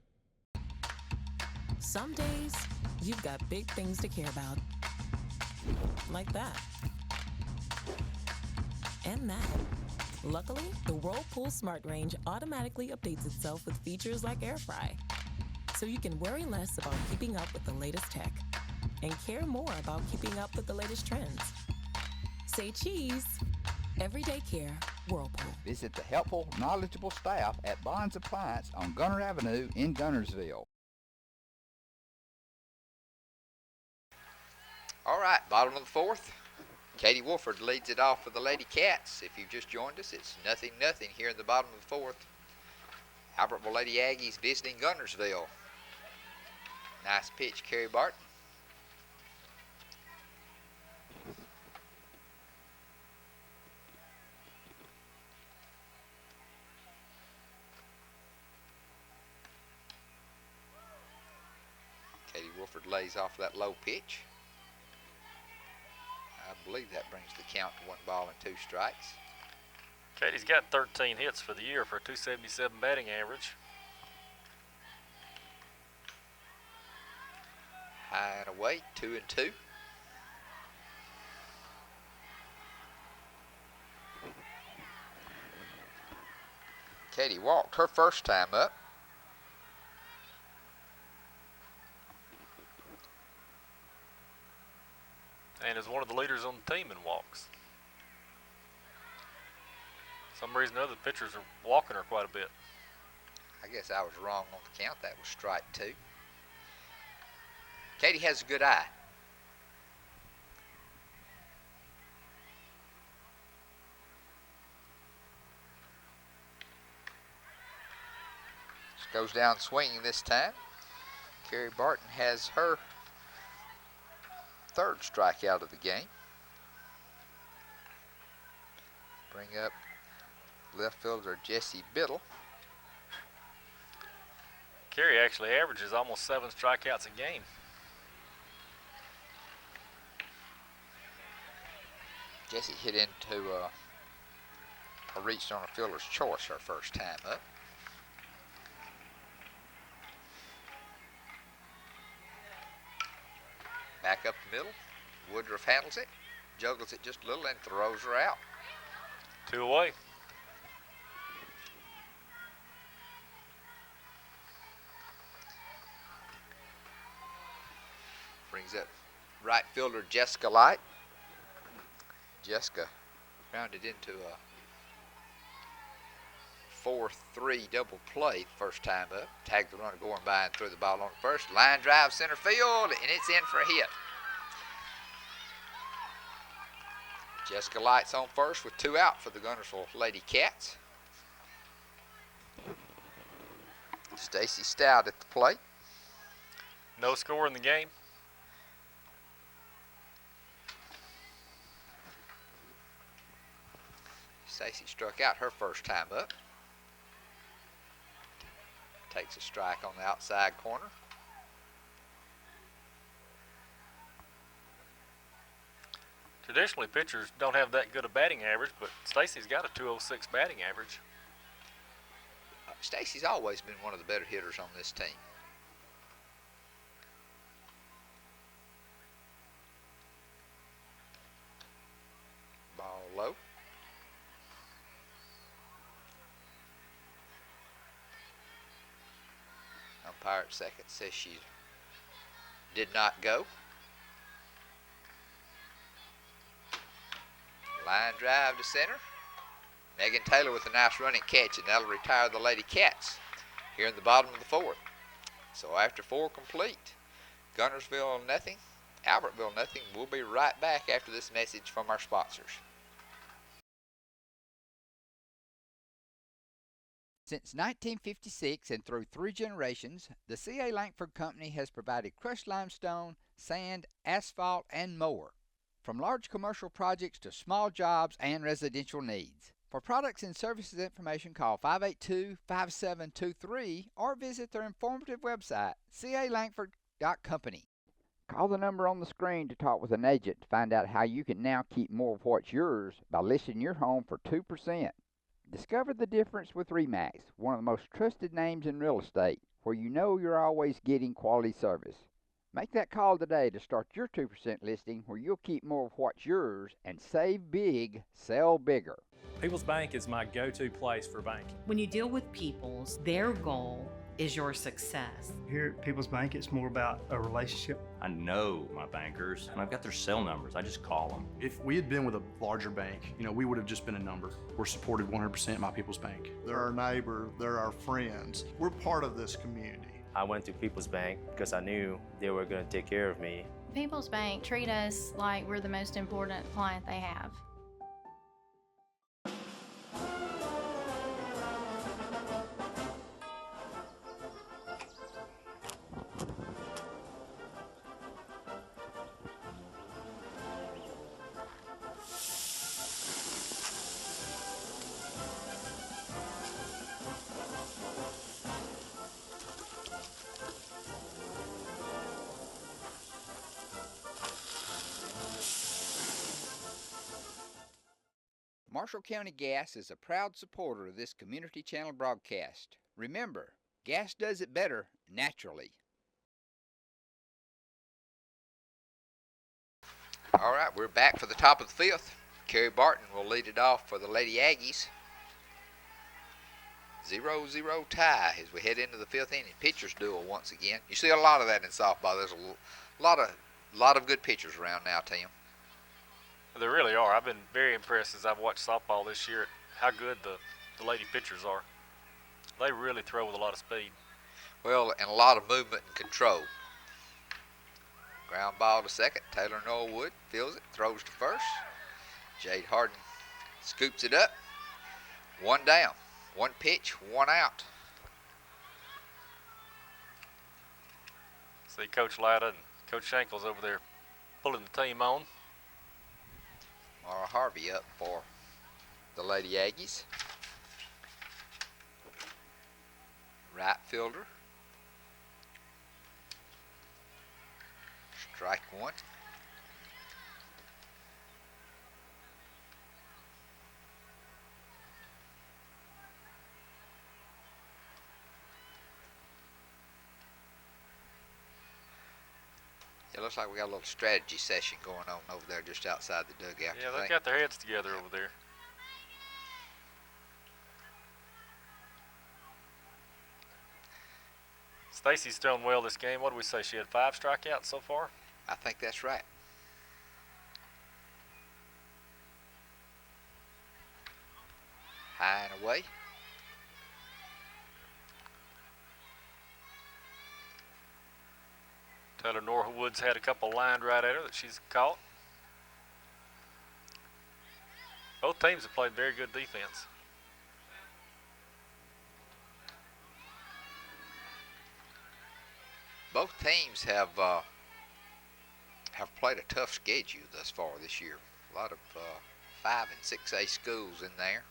Some days, you've got big things to care about. Like that. And that. Luckily, the Whirlpool Smart Range automatically updates itself with features like Air Fry. So you can worry less about keeping up with the latest tech and care more about keeping up with the latest trends. Say cheese. Everyday care, Whirlpool. Visit the helpful, knowledgeable staff at Bonds Appliance on Gunter Avenue in Guntersville. All right, bottom of the fourth. Katie Wolford leads it off for the Lady Cats. If you've just joined us, it's 0-0 here in the bottom of the fourth. Albertville Lady Aggies visiting Guntersville. Nice pitch, Carrie Barton. Katie Wolford lays off that low pitch. I believe that brings the count to 1 ball and 2 strikes. Katie's got 13 hits for the year for a 277 batting average. High and away, 2-2. Katie walked her first time up. And is one of the leaders on the team in walks. For some reason or other, the pitchers are walking her quite a bit. I guess I was wrong on the count. That was strike 2. Katie has a good eye. Just goes down swinging this time. Carrie Barton has her 3rd strikeout of the game. Bring up left fielder Jesse Biddle. Carrie actually averages almost 7 strikeouts a game. Jesse hit into or reached on a fielder's choice her first time up. Back up the middle. Woodruff handles it, juggles it just a little, and throws her out. 2 away. Brings up right fielder Jessica Light. Jessica grounded into a 4-3 double play first time up. Tagged the runner going by and threw the ball on the first. Line drive center field, and it's in for a hit. Jessica Light's on first with 2 out for the Guntersville Lady Cats. Stacy Stout at the plate. No score in the game. Stacy struck out her first time up. Takes a strike on the outside corner. Traditionally, pitchers don't have that good a batting average, but Stacy's got a 206 batting average. Stacy's always been one of the better hitters on this team. Ball low. Umpire at second says she did not go. Line drive to center. Megan Taylor with a nice running catch, and that'll retire the Lady Cats here in the bottom of the 4th. So after 4 complete, Guntersville nothing, Albertville nothing. We'll be right back after this message from our sponsors. Since 1956 and through 3 generations, the C.A. Langford Company has provided crushed limestone, sand, asphalt, and more. From large commercial projects to small jobs and residential needs. For products and services information, call 582-5723 or visit their informative website, calangford.company. Call the number on the screen to talk with an agent to find out how you can now keep more of what's yours by listing your home for 2%. Discover the difference with RE/MAX, one of the most trusted names in real estate, where you know you're always getting quality service. Make that call today to start your 2% listing where you'll keep more of what's yours and save big, sell bigger. People's Bank is my go-to place for banking. When you deal with People's, their goal is your success. Here at People's Bank, it's more about a relationship. I know my bankers, and I've got their cell numbers. I just call them. If we had been with a larger bank, we would have just been a number. We're supported 100% by People's Bank. They're our neighbor, they're our friends. We're part of this community. I went to People's Bank because I knew they were going to take care of me. People's Bank treat us like we're the most important client they have. Marshall County Gas is a proud supporter of this community channel broadcast. Remember, gas does it better naturally. All right, we're back for the top of the 5th. Kerry Barton will lead it off for the Lady Aggies. 0-0 tie as we head into the 5th inning. Pitchers duel once again. You see a lot of that in softball. There's a lot of good pitchers around now, Tim. There really are. I've been very impressed as I've watched softball this year at how good the lady pitchers are. They really throw with a lot of speed. Well, and a lot of movement and control. Ground ball to second. Taylor Norwood fields it, throws to first. Jade Harden scoops it up. 1 down. 1 pitch, 1 out. See Coach Latta and Coach Shankles over there pulling the team on. Mara Harvey up for the Lady Aggies. Right fielder. Strike 1. It looks like we got a little strategy session going on over there just outside the dugout. Yeah, they've got their heads together over there. Stacy's thrown well this game. What do we say? She had 5 strikeouts so far? I think that's right. High and away. Taylor Norwood's had a couple lined right at her that she's caught. Both teams have played very good defense. Both teams have played a tough schedule thus far this year. A lot of 5 and 6A schools in there.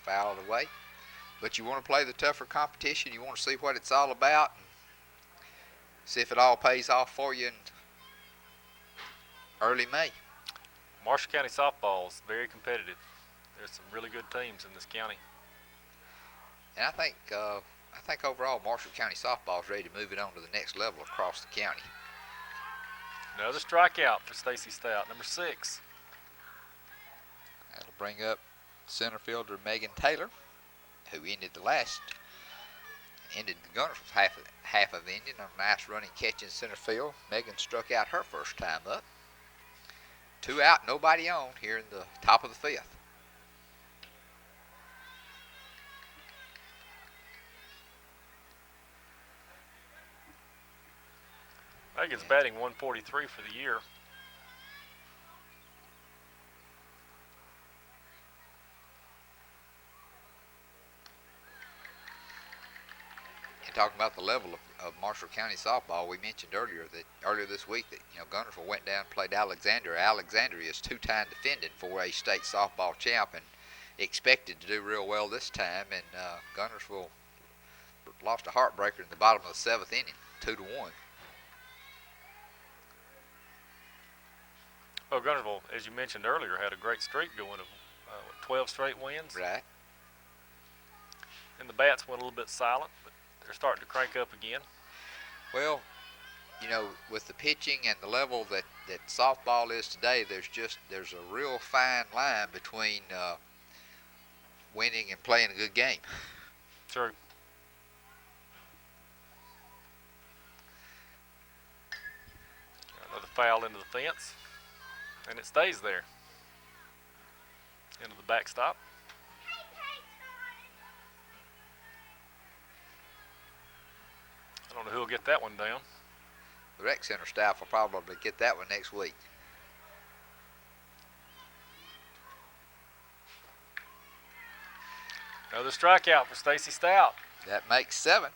Fouled away. But you want to play the tougher competition. You want to see what it's all about. And see if it all pays off for you in early May. Marshall County softball is very competitive. There's some really good teams in this county. And I think overall Marshall County softball is ready to move it on to the next level across the county. Another strikeout for Stacy Stout, number 6. That'll bring up center fielder Megan Taylor, who ended the Guntersville half of the inning on a nice running catch in center field. Megan struck out her first time up. 2 out, nobody on here in the top of the 5th. Megan's batting 143 for the year. And talking about the level of Marshall County softball, we mentioned earlier this week that Guntersville went down and played Alexandria. Alexandria is 2-time defending 4A state softball champ and expected to do real well this time. And Guntersville lost a heartbreaker in the bottom of the 7th inning, 2-1. Well, Guntersville, as you mentioned earlier, had a great streak going of 12 straight wins. Right. And the bats went a little bit silent, but they're starting to crank up again. Well, with the pitching and the level that softball is today, there's a real fine line between winning and playing a good game. True. Another foul into the fence. And it stays there. Into the backstop. I don't know who'll get that one down. The rec center staff will probably get that one next week. Another strikeout for Stacy Stout. That makes 7.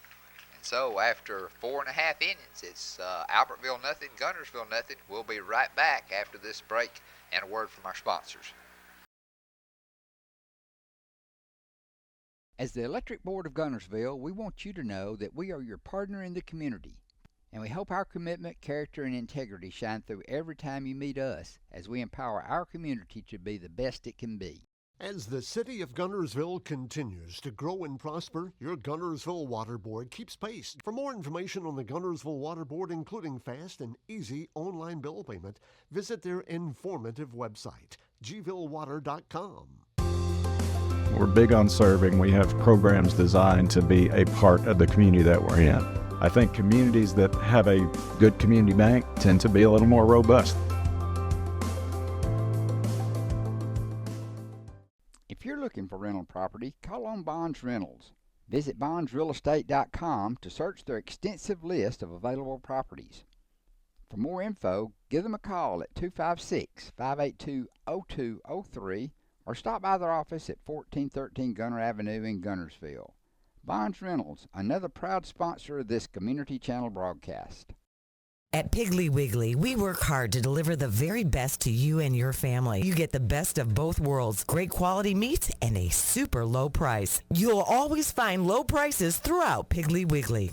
And so after 4.5 innings, it's Albertville nothing, Guntersville nothing. We'll be right back after this break and a word from our sponsors. As the Electric Board of Guntersville, we want you to know that we are your partner in the community, and we hope our commitment, character, and integrity shine through every time you meet us as we empower our community to be the best it can be. As the city of Guntersville continues to grow and prosper, your Guntersville Water Board keeps pace. For more information on the Guntersville Water Board, including fast and easy online bill payment, visit their informative website, gvillewater.com. We're big on serving. We have programs designed to be a part of the community that we're in. I think communities that have a good community bank tend to be a little more robust. If you're looking for rental property, call on Bonds Rentals. Visit bondsrealestate.com to search their extensive list of available properties. For more info, give them a call at 256-582-0203 or stop by their office at 1413 Gunner Avenue in Guntersville. Bonds Rentals, another proud sponsor of this Community Channel broadcast. At Piggly Wiggly, we work hard to deliver the very best to you and your family. You get the best of both worlds, great quality meats, and a super low price. You'll always find low prices throughout Piggly Wiggly.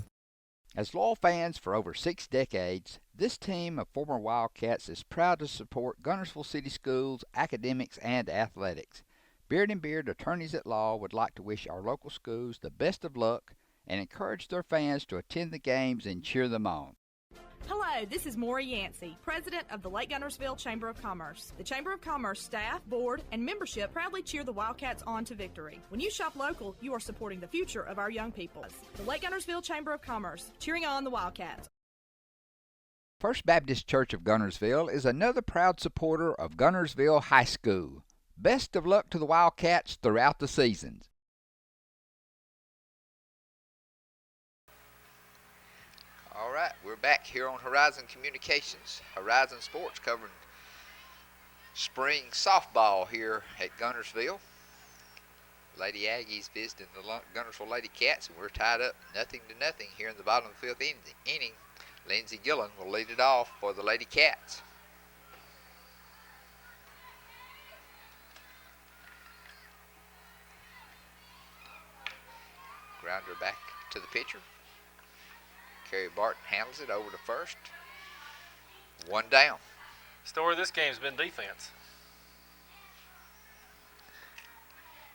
As loyal fans for over 6 decades, this team of former Wildcats is proud to support Guntersville City Schools, academics, and athletics. Beard and Beard Attorneys at Law would like to wish our local schools the best of luck and encourage their fans to attend the games and cheer them on. Hello, this is Maury Yancey, President of the Lake Guntersville Chamber of Commerce. The Chamber of Commerce staff, board, and membership proudly cheer the Wildcats on to victory. When you shop local, you are supporting the future of our young people. The Lake Guntersville Chamber of Commerce, cheering on the Wildcats. First Baptist Church of Guntersville is another proud supporter of Guntersville High School. Best of luck to the Wildcats throughout the seasons. right, we're back here on Horizon Communications, Horizon Sports, covering spring softball here at Guntersville. Lady Aggies visiting the Guntersville Lady Cats, and we're tied up 0-0 here in the bottom of the 5th inning. Lindsey Gillen will lead it off for the Lady Cats. Grounder back to the pitcher. Kerry Barton handles it over to first. 1 down. Story of this game's been defense.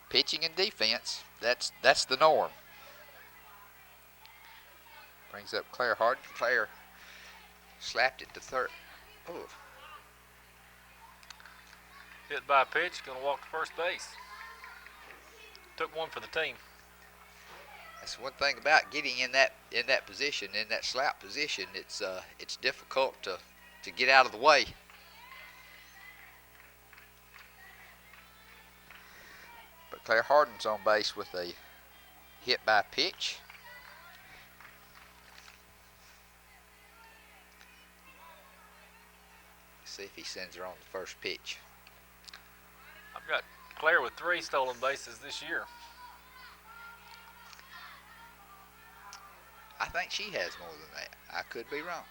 Pitching and defense, that's the norm. Brings up Claire Harden. Claire slapped it to third. Oh. Hit by a pitch, going to walk to first base. Took one for the team. That's one thing about getting in that position, in that slap position. It's difficult to get out of the way. But Claire Harden's on base with a hit by pitch. See if he sends her on the first pitch. I've got Claire with 3 stolen bases this year. I think she has more than that. I could be wrong.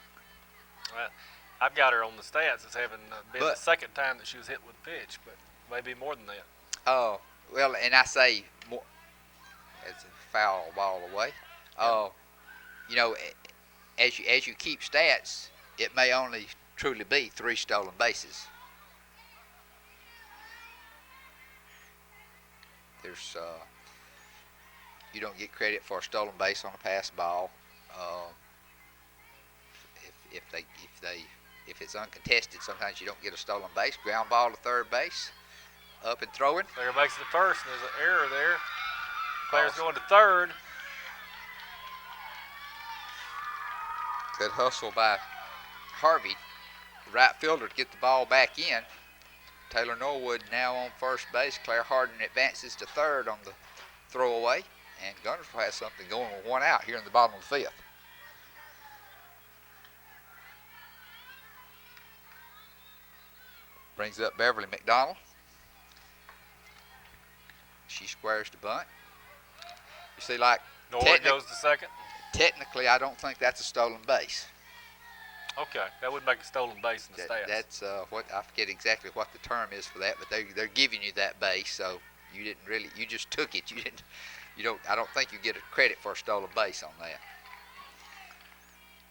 I've got her on the stats as having been the second time that she was hit with a pitch, but maybe more than that. Oh, well, and I say more as a foul ball away. You know, as you keep stats, it may only truly be 3 stolen bases. There's you don't get credit for a stolen base on a pass ball. If it's uncontested, sometimes you don't get a stolen base. Ground ball to third base, up and throwing. Claire makes it to first, and there's an error there. Claire's going to third. Good hustle by Harvey, the right fielder, to get the ball back in. Taylor Norwood now on first base. Claire Harden advances to third on the throwaway, and Guntersville has something going with 1 out here in the bottom of the 5th. Brings up Beverly McDonald. She squares to bunt. You see, like, Norwood goes to second. Technically, I don't think that's a stolen base. Okay, that would make a stolen base in the stats. That's what I forget exactly what the term is for that, but they're giving you that base, so you didn't really, you just took it. I don't think you get a credit for a stolen base on that.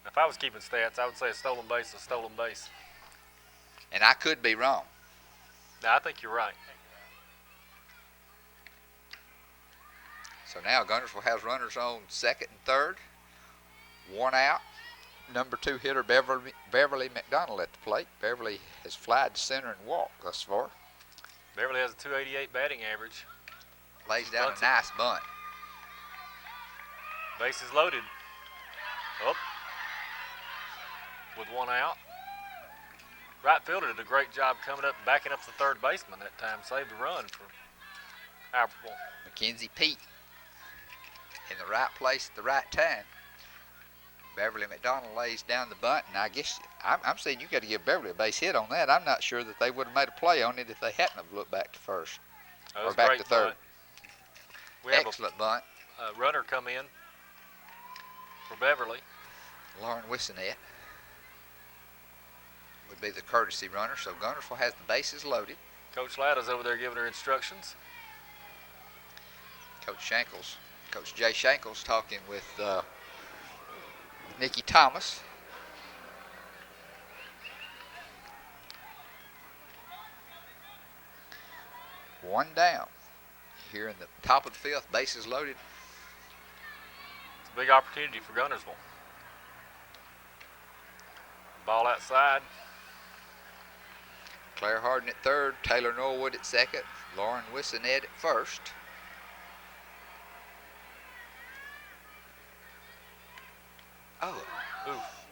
If I was keeping stats, I would say a stolen base is a stolen base. And I could be wrong. No, I think you're right. So now Guntersville has runners on second and third. 1 out. Number 2 hitter Beverly McDonald at the plate. Beverly has flied to center and walked thus far. Beverly has a 288 batting average. Lays down a nice bunt. Bases loaded. Up. With 1 out. Right fielder did a great job coming up and backing up the third baseman that time. Saved the run for Albertville. Mackenzie Pete in the right place at the right time. Beverly McDonald lays down the bunt, and I guess I'm saying you got to give Beverly a base hit on that. I'm not sure that they would have made a play on it if they hadn't have looked back to first or back to third. We have excellent bunt. A runner come in for Beverly. Lauren Wissonet would be the courtesy runner, so Guntersville has the bases loaded. Coach Latta's over there giving her instructions. Coach Jay Shankles talking with Nikki Thomas. One down here in the top of the 5th, bases loaded. It's a big opportunity for Guntersville. Ball outside. Claire Harden at third, Taylor Norwood at second, Lauren Wissonet at first. Oh. Oof.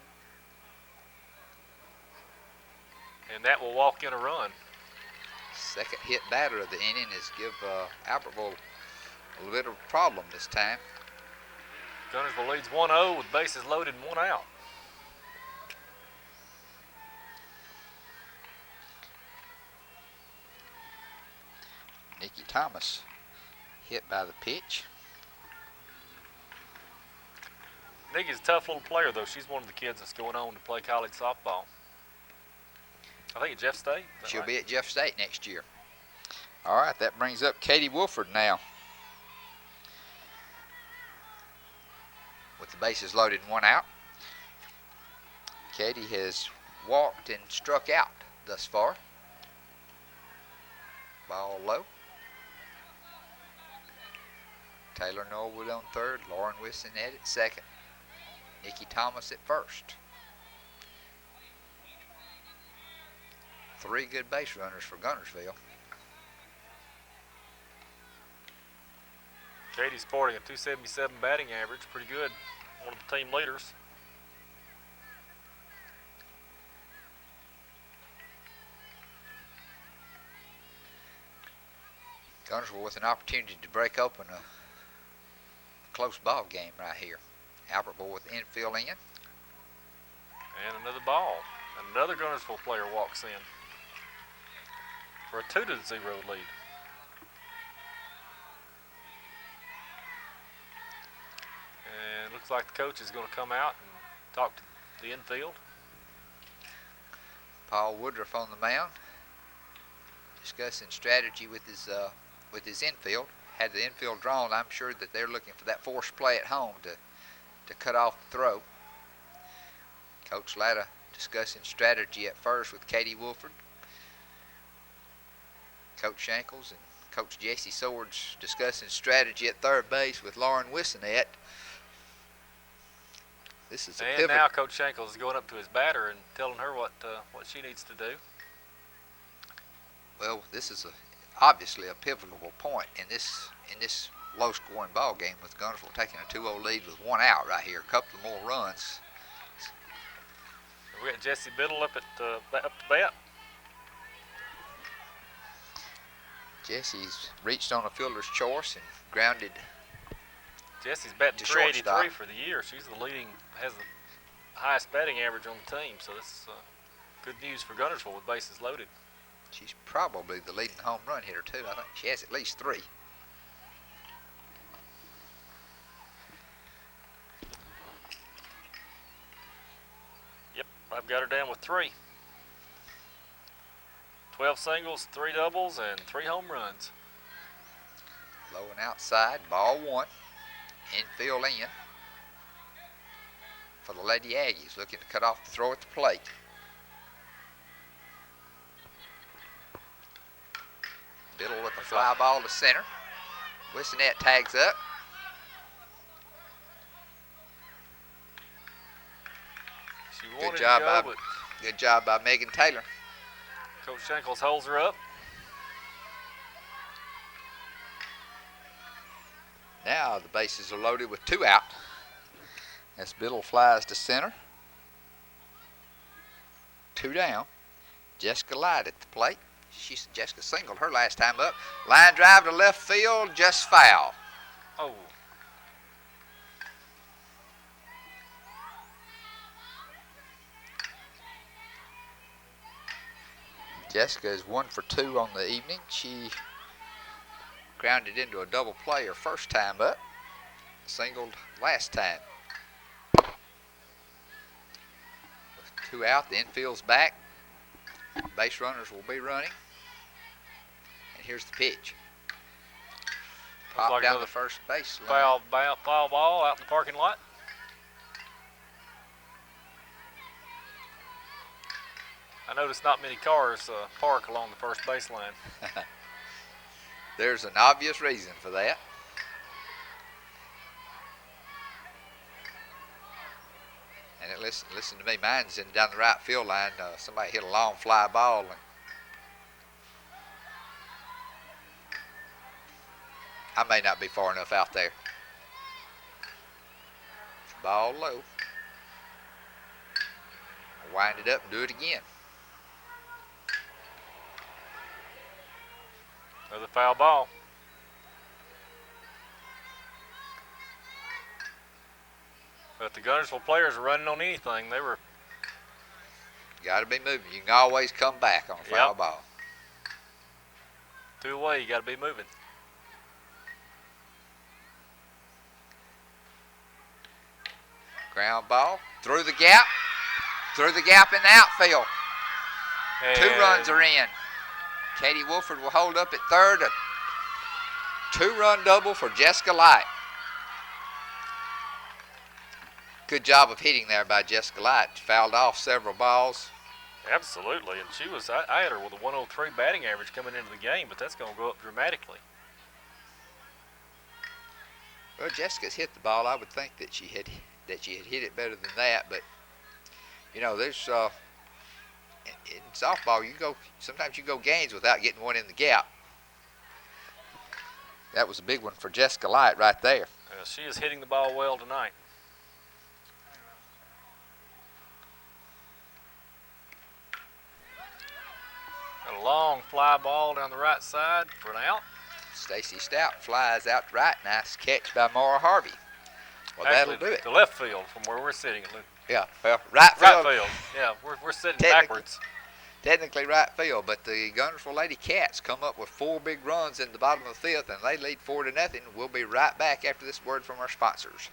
And that will walk in a run. Second hit batter of the inning is give Albertville a little bit of a problem this time. Guntersville leads 1-0 with bases loaded and 1 out. Thomas hit by the pitch. Nikki's a tough little player, though. She's one of the kids that's going on to play college softball. I think at Jeff State. She'll be at Jeff State next year. All right, that brings up Katie Wolford now. With the bases loaded and one out. Katie has walked and struck out thus far. Ball low. Taylor Norwood on third, Lauren Wilson at second, Nikki Thomas at first. 3 good base runners for Guntersville. Katie's sporting a 277 batting average, pretty good. One of the team leaders. Guntersville with an opportunity to break open a close ball game right here. Albertville with infield in. And another ball. Another Guntersville player walks in for a 2-0 lead. And looks like the coach is going to come out and talk to the infield. Paul Woodruff on the mound, discussing strategy with his infield. Had the infield drawn, I'm sure that they're looking for that forced play at home to cut off the throw. Coach Latta discussing strategy at first with Katie Wolford. Coach Shankles and Coach Jesse Swords discussing strategy at third base with Lauren Wissonet. This is a and pivot. Now Coach Shankles is going up to his batter and telling her what she needs to do. Well, this is obviously a pivotal point in this low-scoring ball game with Guntersville taking a 2-0 lead with one out right here. A couple of more runs. We got Jesse Biddle up to bat. Jesse's reached on a fielder's choice and grounded. Jesse's batting to 383 shortstop. for the year. She's has the highest batting average on the team, so this is good news for Guntersville with bases loaded. She's probably the leading home run hitter too. I think she has at least 3. Yep, I've got her down with 3. 12 singles, 3 doubles, and 3 home runs. Low and outside, ball 1. Infield in for the Lady Aggies, looking to cut off the throw at the plate. Biddle with a fly ball to center. Wissonet tags up. She Good wanted job to go, by but good job by Megan Taylor. Coach Shankles holds her up. Now the bases are loaded with 2 out. As Biddle flies to center. 2 down. Jessica Light at the plate. Jessica singled her last time up. Line drive to left field, just foul. Oh. Jessica is 1 for 2 on the evening. She grounded into a double play her first time up. Singled last time. With 2 out, the infield's back. Base runners will be running. And here's the pitch. Pop like down the first base line. Foul ball out in the parking lot. I noticed not many cars park along the first baseline. There's an obvious reason for that. And listen to me, mine's in down the right field line. Somebody hit a long fly ball, and I may not be far enough out there. Ball low. Wind it up and do it again. Another foul ball. But the Guntersville players are running on anything. They were. Got to be moving. You can always come back on a foul ball. 2 away, you got to be moving. Ground ball through the gap in the outfield. And 2 runs are in. Katie Wolford will hold up at third. A 2-run double for Jessica Light. Good job of hitting there by Jessica Light. Fouled off several balls. Absolutely, and she was. I had her with a 103 batting average coming into the game, but that's going to go up dramatically. Well, Jessica's hit the ball. I would think that she had hit it better than that, but you know, there's in softball sometimes you go games without getting one in the gap. That was a big one for Jessica Light right there. She is hitting the ball well tonight. A long fly ball down the right side for an out. Stacy Stout flies out to right. Nice catch by Mara Harvey. Well, Actually, that'll do it. To left field from where we're sitting. Yeah, well, right field. Right field. Yeah, we're sitting backwards. Technically right field, but the Guntersville Lady Cats come up with 4 big runs in the bottom of the 5th, and they lead 4-0. We'll be right back after this word from our sponsors.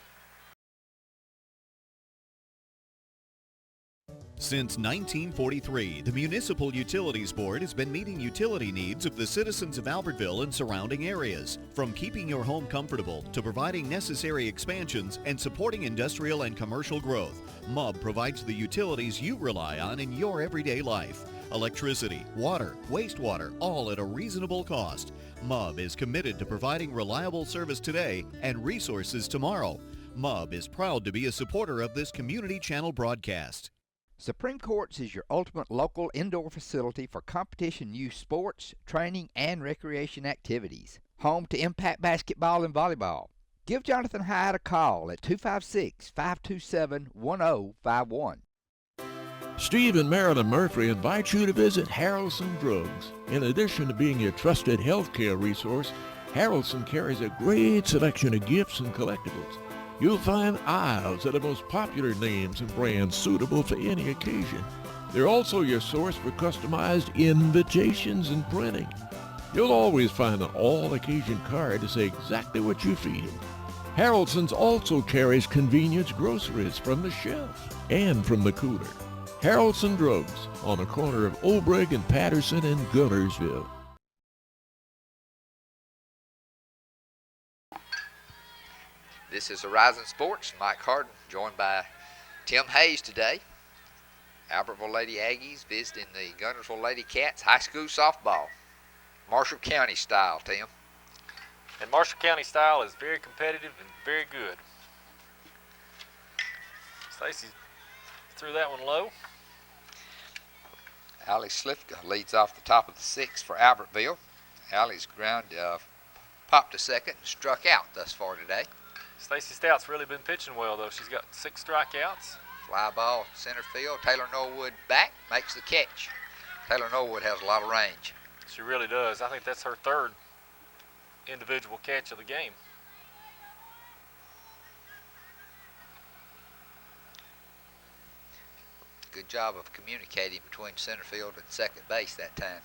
Since 1943, the Municipal Utilities Board has been meeting utility needs of the citizens of Albertville and surrounding areas. From keeping your home comfortable to providing necessary expansions and supporting industrial and commercial growth, MUB provides the utilities you rely on in your everyday life. Electricity, water, wastewater, all at a reasonable cost. MUB is committed to providing reliable service today and resources tomorrow. MUB is proud to be a supporter of this community channel broadcast. Supreme Courts is your ultimate local indoor facility for competition youth sports, training, and recreation activities. Home to Impact Basketball and Volleyball. Give Jonathan Hyde a call at 256-527-1051. Steve and Marilyn Murphy invite you to visit Harrelson Drugs. In addition to being your trusted healthcare resource, Harrelson carries a great selection of gifts and collectibles. You'll find aisles of the most popular names and brands suitable for any occasion. They're also your source for customized invitations and printing. You'll always find an all-occasion card to say exactly what you feel. Harrelson's also carries convenience groceries from the shelf and from the cooler. Harrelson Drugs on the corner of Obrig and Patterson in Guntersville. This is Horizon Sports. Mike Harden joined by Tim Hayes today. Albertville Lady Aggies visiting the Guntersville Lady Cats high school softball. Marshall County style, Tim. And Marshall County style is very competitive and very good. Stacy threw that one low. Allie Slifka leads off the top of the 6th for Albertville. Allie's ground popped to second and struck out thus far today. Stacy Stout's really been pitching well, though. She's got 6 strikeouts. Fly ball center field. Taylor Norwood back, makes the catch. Taylor Norwood has a lot of range. She really does. I think that's her 3rd individual catch of the game. Good job of communicating between center field and second base that time.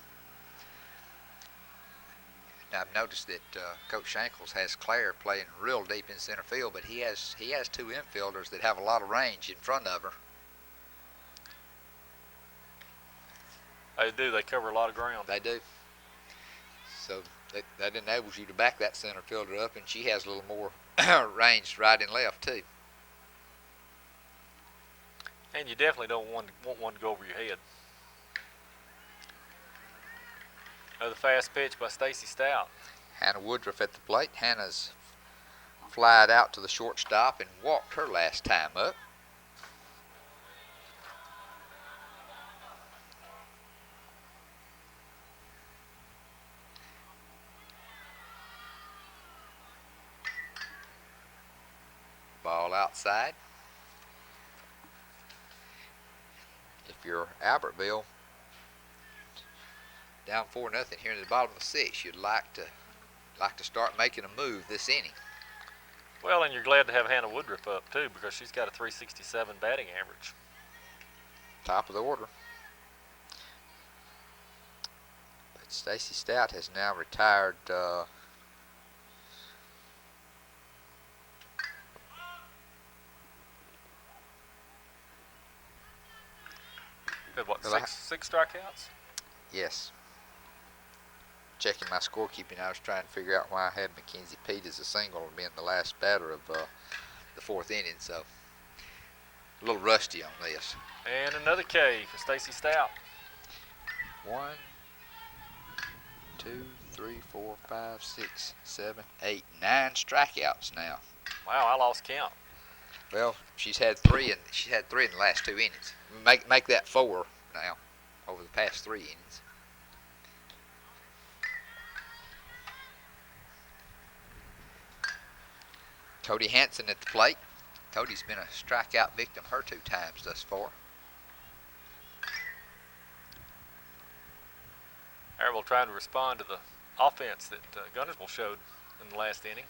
Now, I've noticed that Coach Shankles has Claire playing real deep in center field, but he has 2 infielders that have a lot of range in front of her. They do. They cover a lot of ground. They do. So that enables you to back that center fielder up, and she has a little more range right and left too. And you definitely don't want one to go over your head. Another fast pitch by Stacy Stout. Hannah Woodruff at the plate. Hannah's flied out to the shortstop and walked her last time up. Ball outside. If you're Albertville, down 4-0 here in the bottom of the 6th, you'd like to start making a move this inning. Well, and you're glad to have Hannah Woodruff up too, because she's got a 367 batting average. Top of the order. But Stacy Stout has now retired Had what, Well, six strikeouts? Yes. Checking my scorekeeping, I was trying to figure out why I had Mackenzie Pete as a single and being the last batter of the fourth inning, so a little rusty on this. And another K for Stacy Stout. 1, 2, 3, 4, 5, 6, 7, 8, 9 strikeouts now. Wow, I lost count. Well, she's had three in the last 2 innings. Make that 4 now over the past 3 innings. Cody Hansen at the plate. Cody's been a strikeout victim her 2 times thus far. Albertville trying to respond to the offense that Guntersville showed in the last inning.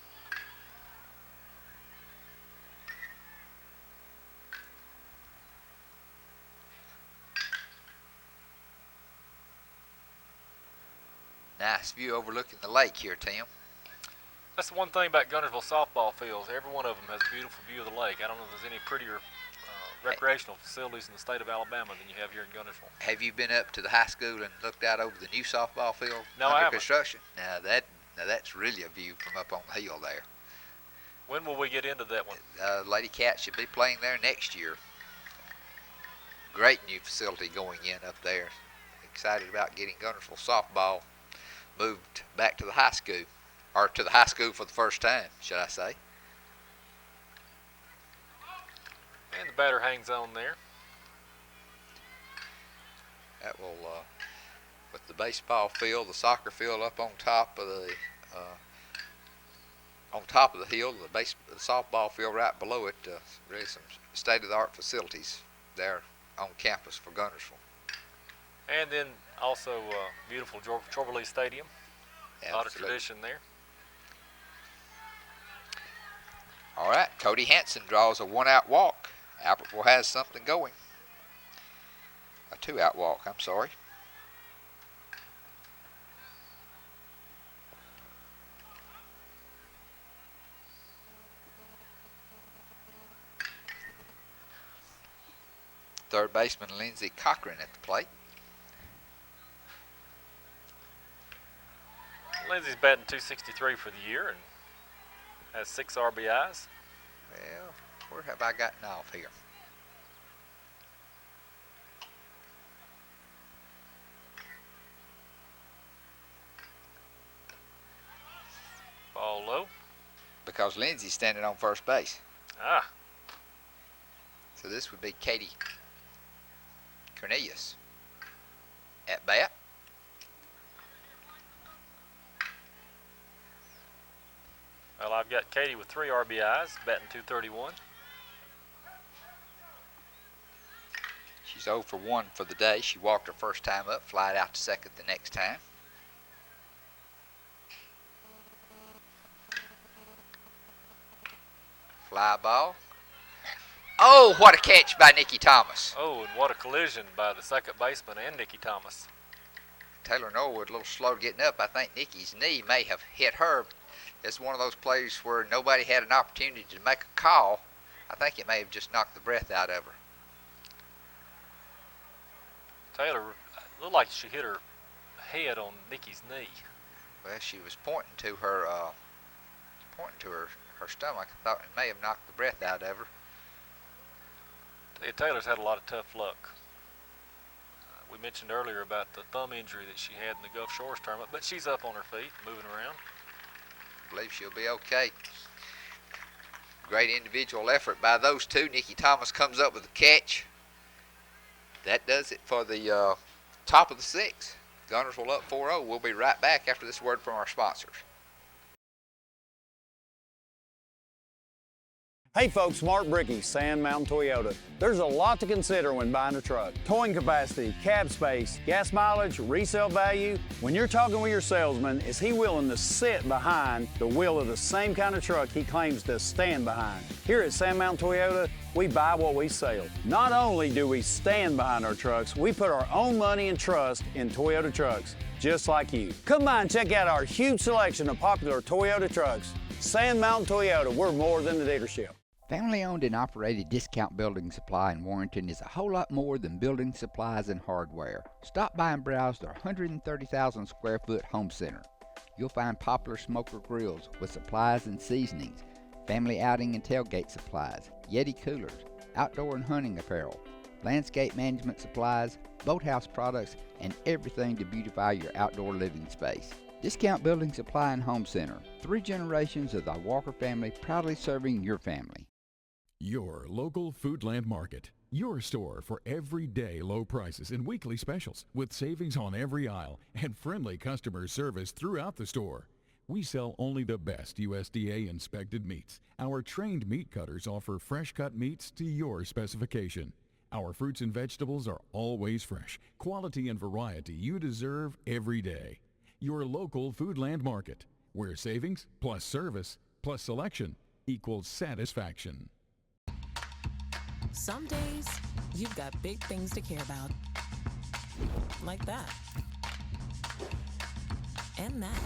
Nice view overlooking the lake here, Tim. That's the one thing about Guntersville softball fields. Every one of them has a beautiful view of the lake. I don't know if there's any prettier recreational facilities in the state of Alabama than you have here in Guntersville. Have you been up to the high school and looked out over the new softball field No, I under haven't. construction? Now that's really a view from up on the hill there. When will we get into that one? Lady Cats should be playing there next year. Great new facility going in up there. Excited about getting Guntersville softball moved back to the high school, or to the high school for the first time, should I say. And the batter hangs on there. That will, with the baseball field, the soccer field up on top of the hill, the softball field right below it, really some state-of-the-art facilities there on campus for Guntersville. And then also beautiful Chorley Stadium. A lot of Absolutely. tradition there. All right, Cody Hansen draws a 1-out walk. Albertville has something going. A 2-out walk, I'm sorry. Third baseman Lindsey Cochran at the plate. Lindsay's batting .263 for the year and has 6 RBIs. Well, where have I gotten off here? Ball low. Because Lindsay's standing on first base. Ah. So this would be Katie Cornelius at bat. Well, I've got Katie with 3 RBIs, batting .231. She's 0 for 1 for the day. She walked her first time up, flied out to second the next time. Fly ball. Oh, what a catch by Nikki Thomas. Oh, and what a collision by the second baseman and Nikki Thomas. Taylor Norwood a little slow getting up. I think Nikki's knee may have hit her. It's one of those plays where nobody had an opportunity to make a call. I think it may have just knocked the breath out of her. Taylor looked like she hit her head on Nikki's knee. Well, she was pointing to her stomach. I thought it may have knocked the breath out of her. Taylor's had a lot of tough luck. We mentioned earlier about the thumb injury that she had in the Gulf Shores tournament, but she's up on her feet, moving around. I believe she'll be okay. Great individual effort by those two. Nikki Thomas comes up with a catch. That does it for the top of the 6th. Guntersville up 4-0. We'll be right back after this word from our sponsors. Hey folks, Mark Bricky, Sand Mountain Toyota. There's a lot to consider when buying a truck. Towing capacity, cab space, gas mileage, resale value. When you're talking with your salesman, is he willing to sit behind the wheel of the same kind of truck he claims to stand behind? Here at Sand Mountain Toyota, we buy what we sell. Not only do we stand behind our trucks, we put our own money and trust in Toyota trucks, just like you. Come by and check out our huge selection of popular Toyota trucks. Sand Mountain Toyota, we're more than a dealership. Family-owned and operated Discount Building Supply in Warrenton is a whole lot more than building supplies and hardware. Stop by and browse their 130,000 square foot home center. You'll find popular smoker grills with supplies and seasonings, family outing and tailgate supplies, Yeti coolers, outdoor and hunting apparel, landscape management supplies, boathouse products, and everything to beautify your outdoor living space. Discount Building Supply and Home Center. 3 generations of the Walker family proudly serving your family. Your local Foodland Market. Your store for everyday low prices and weekly specials with savings on every aisle and friendly customer service throughout the store. We sell only the best USDA inspected meats. Our trained meat cutters offer fresh cut meats to your specification. Our fruits and vegetables are always fresh, quality and variety you deserve every day. Your local Foodland Market, where savings plus service plus selection equals satisfaction. Some days, you've got big things to care about. Like that. And that.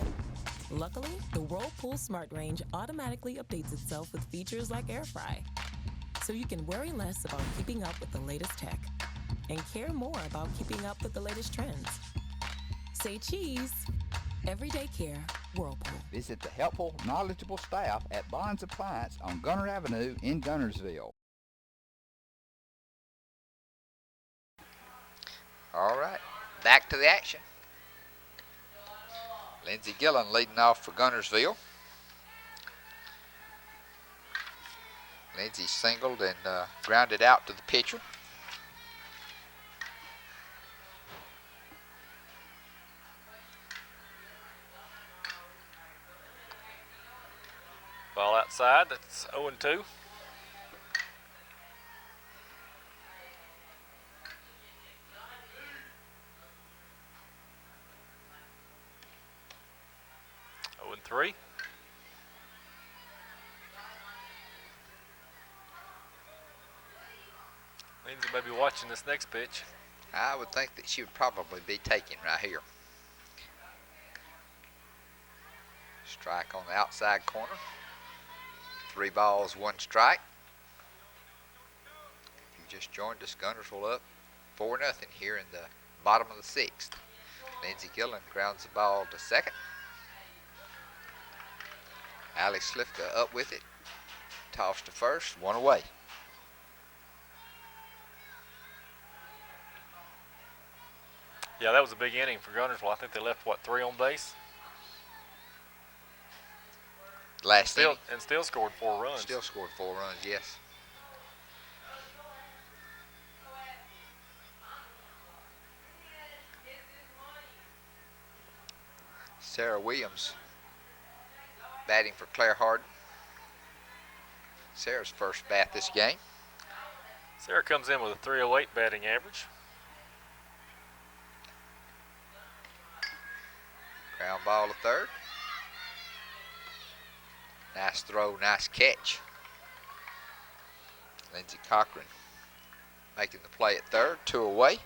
Luckily, the Whirlpool Smart Range automatically updates itself with features like Air Fry. So you can worry less about keeping up with the latest tech and care more about keeping up with the latest trends. Say cheese. Everyday care, Whirlpool. Visit the helpful, knowledgeable staff at Bonds Appliance on Gunter Avenue in Guntersville. All right, back to the action. Lindsey Gillen leading off for Guntersville. Lindsey singled and grounded out to the pitcher. Ball outside, that's 0-2. Three. Lindsey may be watching this next pitch. I would think that she would probably be taking right here. Strike on the outside corner. 3 balls, 1 strike. You just joined us, Guntersville up 4-0 here in the bottom of the 6th. Lindsey Gillen grounds the ball to second. Allie Slifka up with it. Toss to first, 1 away. Yeah, that was a big inning for Guntersville. I think they left, 3 on base? Last inning. And still scored 4 runs. Still scored 4 runs, yes. Sarah Williams batting for Claire Harden. Sarah's first bat this game. Sarah comes in with a 308 batting average. Ground ball to third. Nice throw, nice catch. Lindsey Cochran making the play at third, 2 away.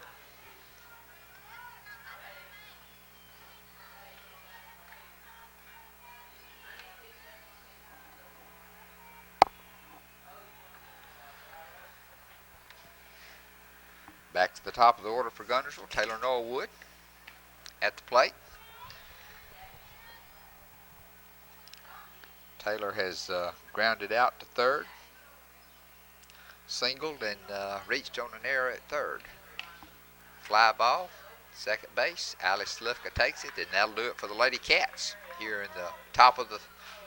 Back to the top of the order for Guntersville, Taylor Norwood at the plate. Taylor has grounded out to third, singled and reached on an error at third. Fly ball, second base. Alice Slifka takes it, and that'll do it for the Lady Cats here in the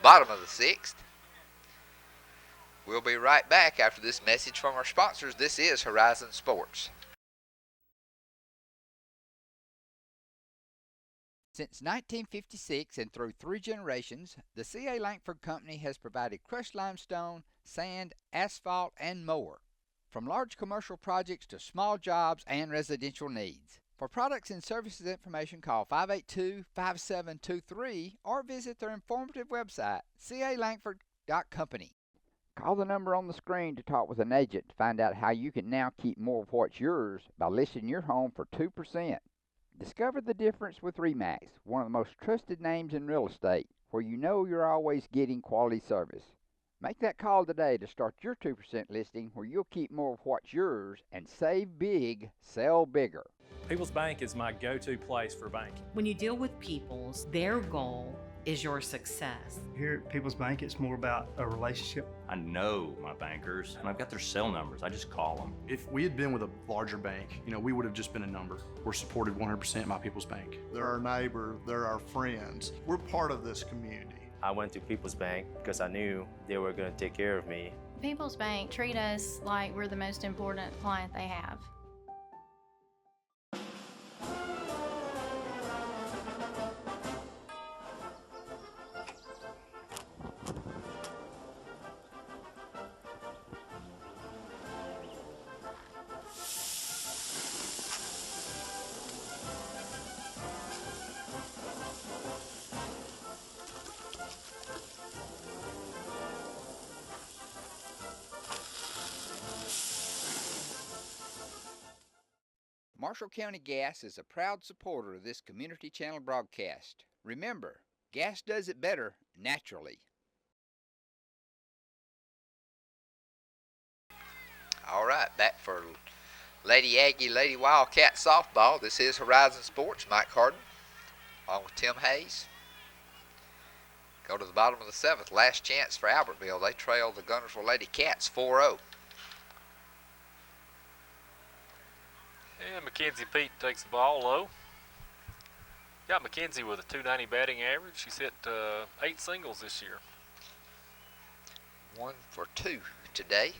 bottom of the 6th. We'll be right back after this message from our sponsors. This is Horizon Sports. Since 1956 and through 3 generations, the C.A. Langford Company has provided crushed limestone, sand, asphalt, and more. From large commercial projects to small jobs and residential needs. For products and services information, call 582-5723 or visit their informative website, calangford.company. Call the number on the screen to talk with an agent to find out how you can now keep more of what's yours by listing your home for 2%. Discover the difference with RE/MAX, one of the most trusted names in real estate, where you know you're always getting quality service. Make that call today to start your 2% listing where you'll keep more of what's yours and save big, sell bigger. People's Bank is my go-to place for banking. When you deal with People's, their goal is your success. Here at People's Bank, it's more about a relationship. I know my bankers, and I've got their cell numbers. I just call them. If we had been with a larger bank, we would have just been a number. We're supported 100% by People's Bank. They're our neighbor, they're our friends. We're part of this community. I went to People's Bank because I knew they were going to take care of me. People's Bank treat us like we're the most important client they have. Marshall County Gas is a proud supporter of this community channel broadcast. Remember, gas does it better naturally. All right, back for Lady Aggie, Lady Wildcat softball. This is Horizon Sports. Mike Harden, along with Tim Hayes. Go to the bottom of the seventh. Last chance for Albertville. They trail the Guntersville Lady Cats 4-0. And Mackenzie Pete takes the ball low. Got Mackenzie with a .290 batting average. She's hit 8 singles this year. 1 for 2 today.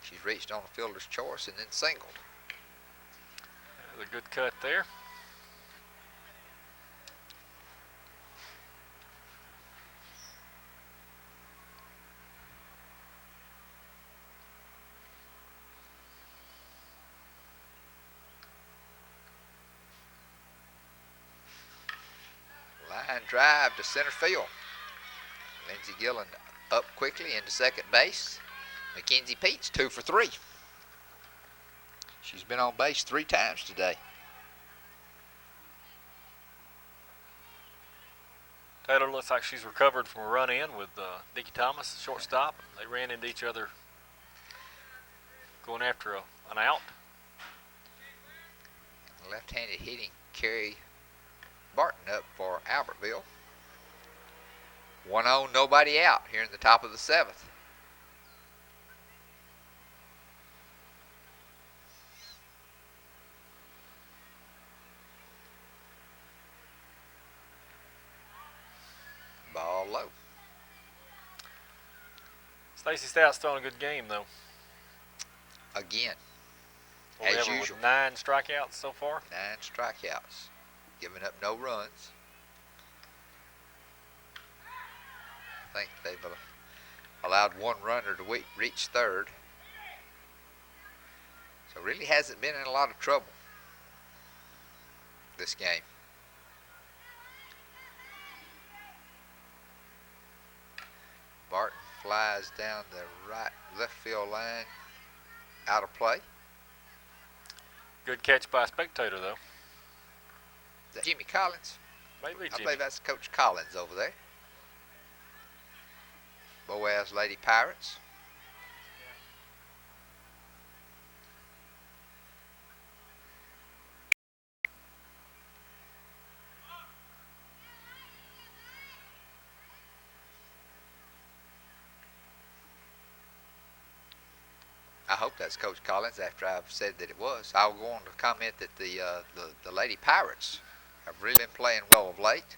She's reached on a fielder's choice and then singled. A good cut there. Line drive to center field. Lindsey Gillen up quickly into second base. Mackenzie Pete's 2 for 3. She's been on base 3 times today. Taylor looks like she's recovered from a run-in with Nikki Thomas, shortstop. They ran into each other going after an out. Left-handed hitting Carrie Barton up for Albertville. 1-0, nobody out here in the top of the 7th. Ball low. Stacey Stout's throwing a good game, though. Again, Well, as we have her usual. with 9 strikeouts so far. 9 strikeouts, giving up no runs. I think they've allowed 1 runner to reach third. So really hasn't been in a lot of trouble this game. Barton flies down the left field line, out of play. Good catch by a spectator, though. Is that Jimmy Collins? Maybe I Jimmy. believe that's Coach Collins over there. Boaz Lady Pirates. I hope that's Coach Collins after I've said that it was. I'll go on to comment that the Lady Pirates have really been playing well of late.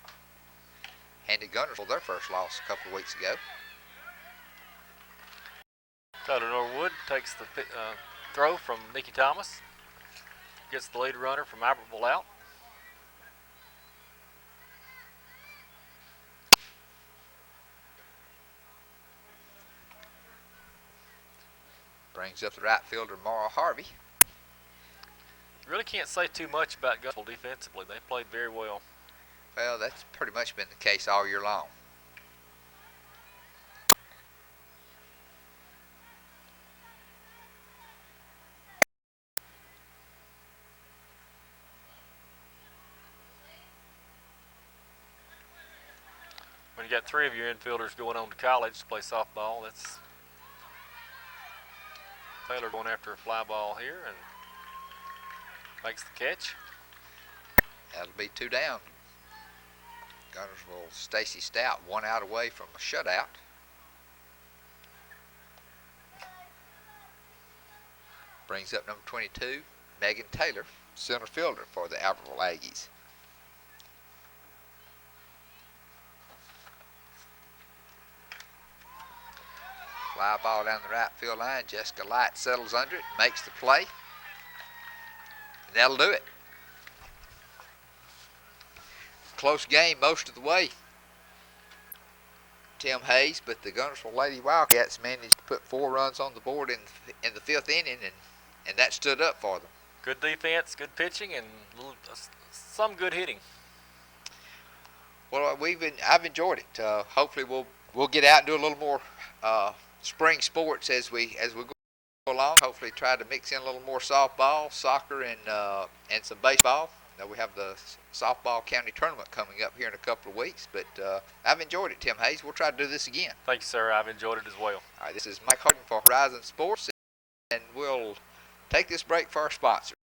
Handed Guntersville their first loss a couple of weeks ago. Tyler Norwood takes the throw from Nikki Thomas. Gets the lead runner from Albertville out. Brings up the right fielder, Mara Harvey. Really can't say too much about Guntersville defensively. They played very well. Well, that's pretty much been the case all year long. When when you got 3 of your infielders going on to college to play softball, that's Taylor going after a fly ball here and makes the catch. That'll be 2 down. Guntersville Stacy Stout 1 out away from a shutout. Brings up number 22, Megan Taylor, center fielder for the Albertville Aggies. Fly ball down the right field line. Jessica Light settles under it, makes the play. And that'll do it. Close game most of the way, Tim Hayes, but the Guntersville Lady Wildcats managed to put 4 runs on the board in the 5th inning, and that stood up for them. Good defense, good pitching, and some good hitting. Well, I've enjoyed it. Hopefully, we'll get out and do a little more spring sports as we go along. Hopefully, try to mix in a little more softball, soccer, and some baseball. Now we have the softball county tournament coming up here in a couple of weeks, but I've enjoyed it, Tim Hayes. We'll try to do this again. Thank you, sir. I've enjoyed it as well. All right, this is Mike Harden for Horizon Sports, and we'll take this break for our sponsor.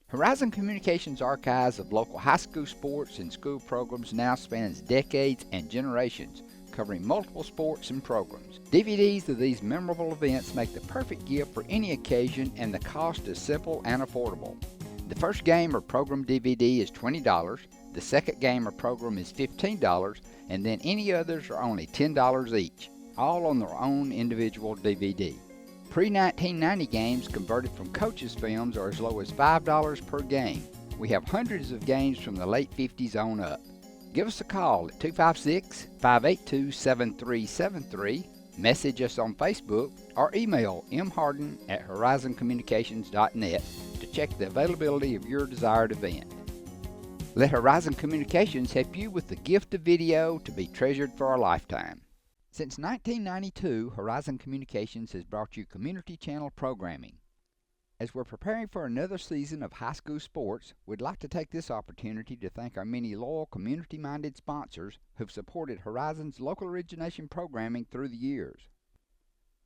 Horizon Communications' archives of local high school sports and school programs now spans decades and generations, covering multiple sports and programs. DVDs of these memorable events make the perfect gift for any occasion, and the cost is simple and affordable. The first game or program DVD is $20, the second game or program is $15, and then any others are only $10 each, all on their own individual DVD. Pre-1990 games converted from coaches' films are as low as $5 per game. We have hundreds of games from the late 50s on up. Give us a call at 256-582-7373, message us on Facebook, or email mharden@horizoncommunications.net to check the availability of your desired event. Let Horizon Communications help you with the gift of video to be treasured for a lifetime. Since 1992, Horizon Communications has brought you community channel programming. As we're preparing for another season of high school sports, we'd like to take this opportunity to thank our many loyal community-minded sponsors who've supported Horizon's local origination programming through the years.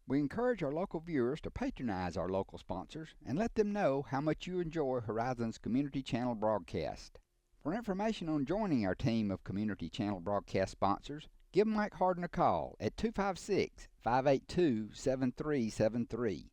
We encourage our local viewers to patronize our local sponsors and let them know how much you enjoy Horizon's community channel broadcast. For information on joining our team of community channel broadcast sponsors, give Mike Harden a call at 256-582-7373.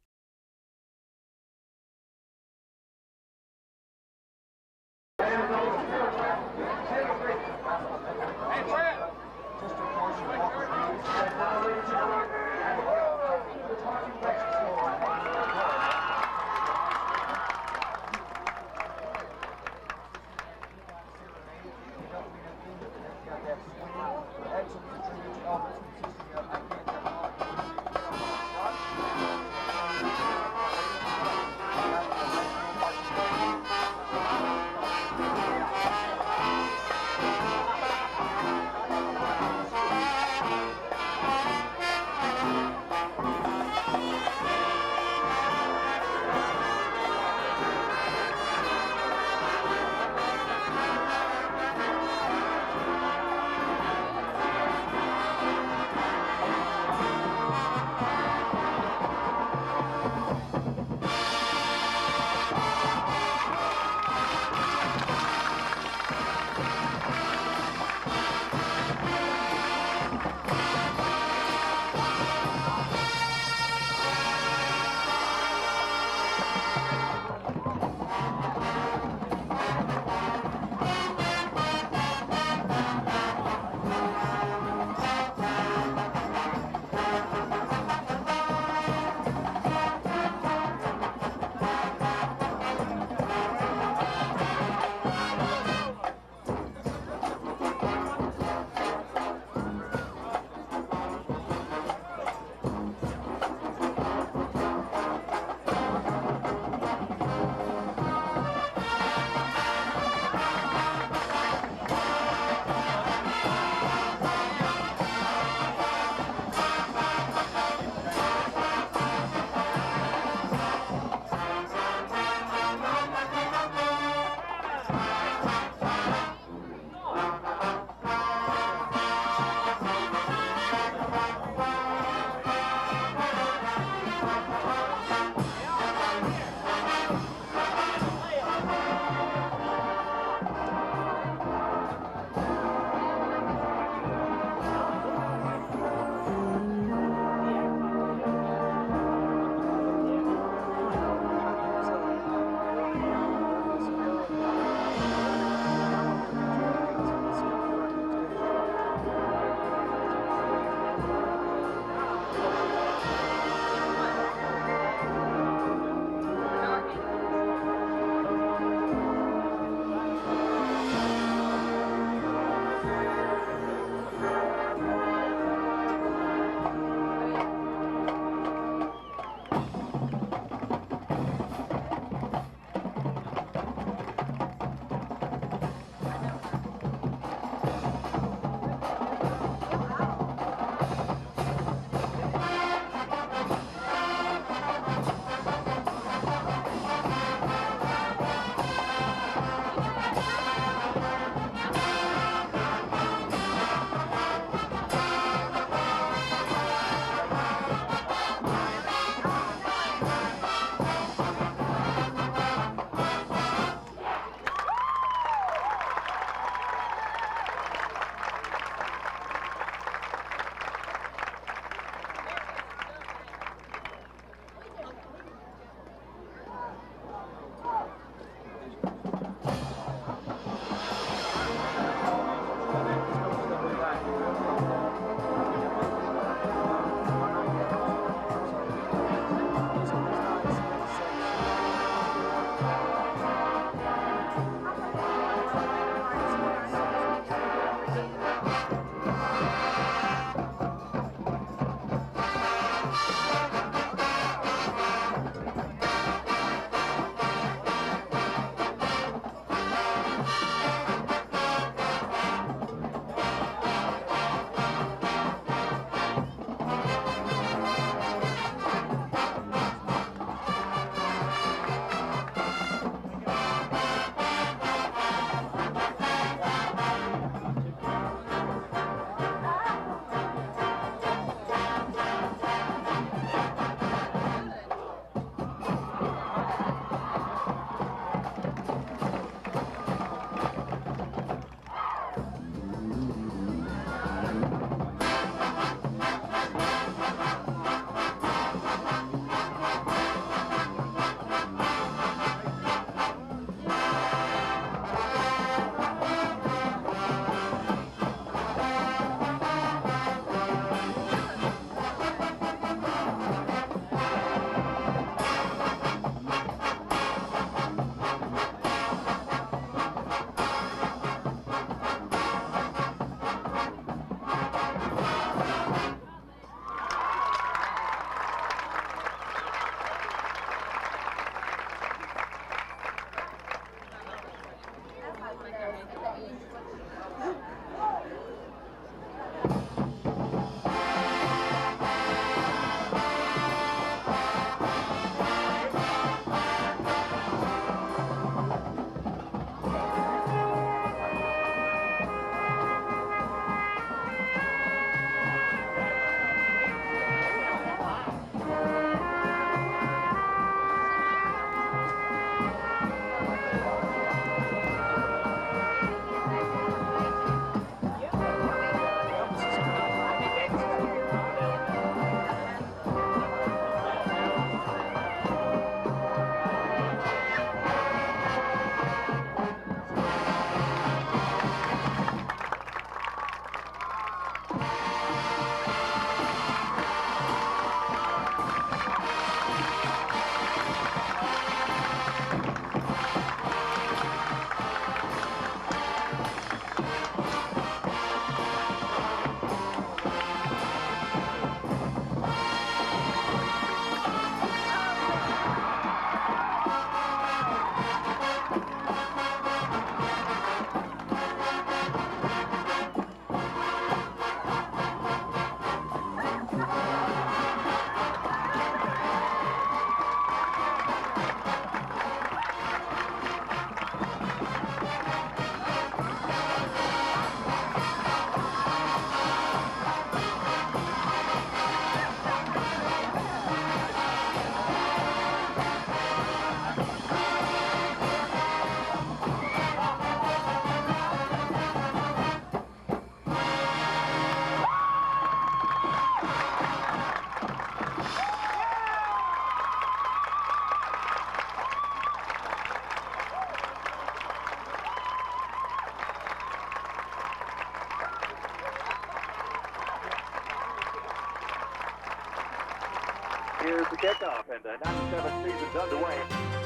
Here's the kickoff, and the 97 season's underway.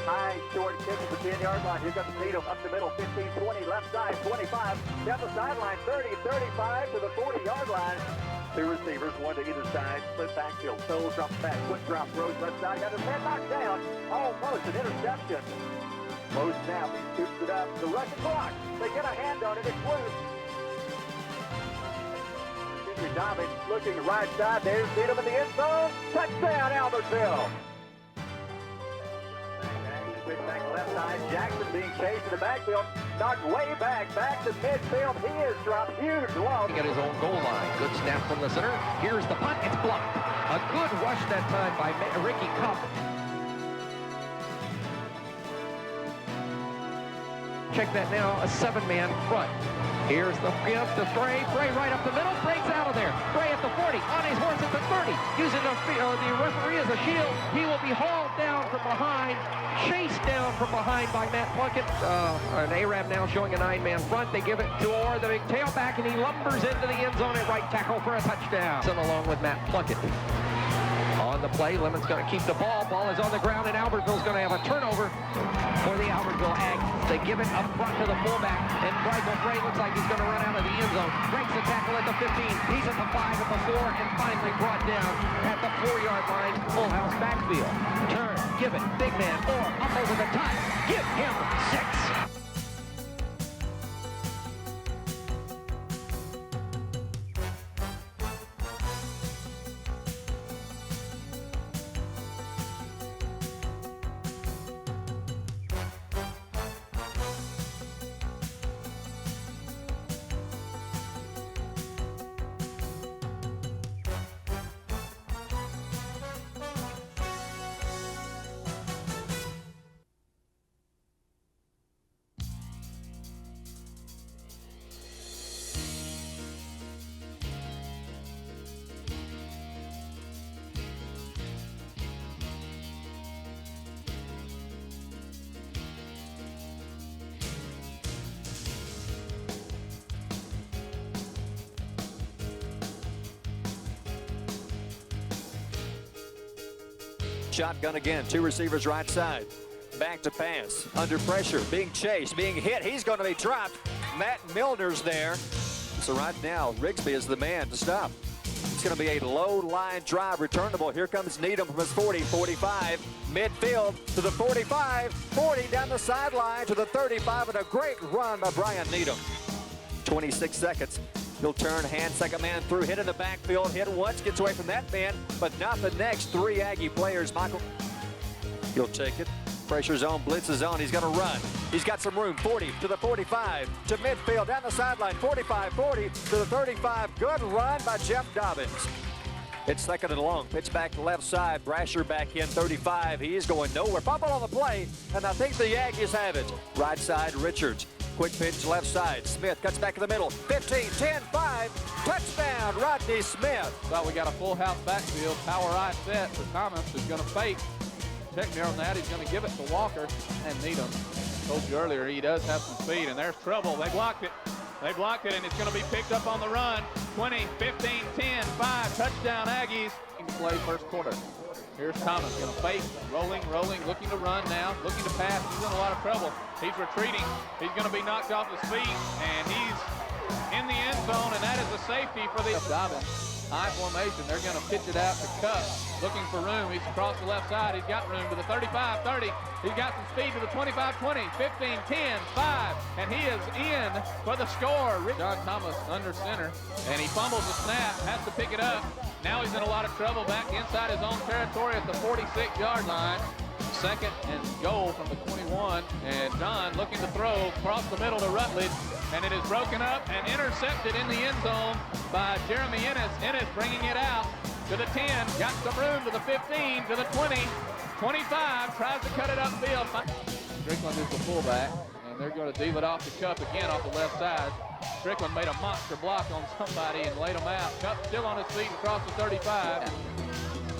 High, short kick at the 10-yard line. Here comes Needham up the middle, 15-20, left side, 25. Down the sideline, 30-35 to the 40-yard line. Two receivers, one to either side. Split backfield. Toes drops back. Quick drop. Throws left side. Got his head knocked down. Almost an interception. Low snap. He scoops it up. The rush is blocked. They get a hand on it. It's loose. Continue diving. Looking right side. There's Needham in the end zone. Touchdown, Albertville. Quick back left side. Jackson being chased in the backfield. Knocked way back to midfield. He is dropped. Huge loss. At his own goal line. Good snap from the center. Here's the punt. It's blocked. A good rush that time by Ricky Cup. Check that now. A 7-man front. Here's the give to Frey. Frey right up the middle. Breaks out of there. Frey at the 40. On his horse at the 30. Using the referee as a shield. He will be hauled down from behind. Chased down from behind by Matt Plunkett. An Arab now showing a 9-man front. They give it to Orr, the big tailback, and he lumbers into the end zone at right tackle for a touchdown. Along with Matt Plunkett. On the play, Lemon's going to keep the ball. Ball is on the ground, and Albertville's going to have a turnover for the Albertville Aggies. They give it up front to the fullback, and Michael Frey looks like he's going to run out of the end zone. Breaks the tackle at the 15. He's at the 5, at the 4, and finally brought down at the 4-yard line. Full house backfield. Turn, give it, big man, or up over the top. Give him 6. Shotgun again, two receivers right side. Back to pass, under pressure, being chased, being hit. He's going to be dropped. Matt Milner's there. So right now, Rigsby is the man to stop. It's going to be a low line drive returnable. Here comes Needham from his 40, 45, midfield to the 45, 40 down the sideline to the 35, and a great run by Brian Needham. 26 seconds. He'll turn, hand second man through, hit in the backfield, hit once, gets away from that man, but not the next three Aggie players. Michael, he'll take it. Pressure zone, blitz is on, he's gonna run. He's got some room, 40 to the 45, to midfield, down the sideline, 45, 40 to the 35. Good run by Jeff Dobbins. It's second and long, pitch back to left side, Brasher back in, 35. He is going nowhere, fumble on the play, and I think the Aggies have it. Right side, Richards. Quick pitch left side. Smith cuts back in the middle. 15, 10, 5. Touchdown, Rodney Smith. Thought we got a full house backfield. Power right set for Thomas is going to fake. Check me on that. He's going to give it to Walker and Needham. Told you earlier he does have some speed, and there's trouble. They blocked it. They blocked it, and it's going to be picked up on the run. 20, 15, 10, 5. Touchdown, Aggies. Play first quarter. Here's Thomas, going to fake, rolling, looking to run now, looking to pass. He's in a lot of trouble. He's retreating. He's going to be knocked off his feet, and he's in the end zone, and that is a safety for the Dobbins. High formation. They're going to pitch it out to Cup, looking for room. He's across the left side. He's got room to the 35, 30. He's got some speed to the 25, 20, 15, 10, 5, and he is in for the score. John Thomas under center, and he fumbles the snap, has to pick it up. Now he's in a lot of trouble back inside his own territory at the 46-yard line. Second and goal from the 21, and John looking to throw across the middle to Rutledge, and it is broken up and intercepted in the end zone by Jeremy Ennis. Ennis bringing it out to the 10, got some room to the 15, to the 20, 25, tries to cut it upfield. Strickland is the fullback, and they're going to deal it off to Cup again off the left side. Strickland made a monster block on somebody and laid him out. Cup still on his feet across the 35.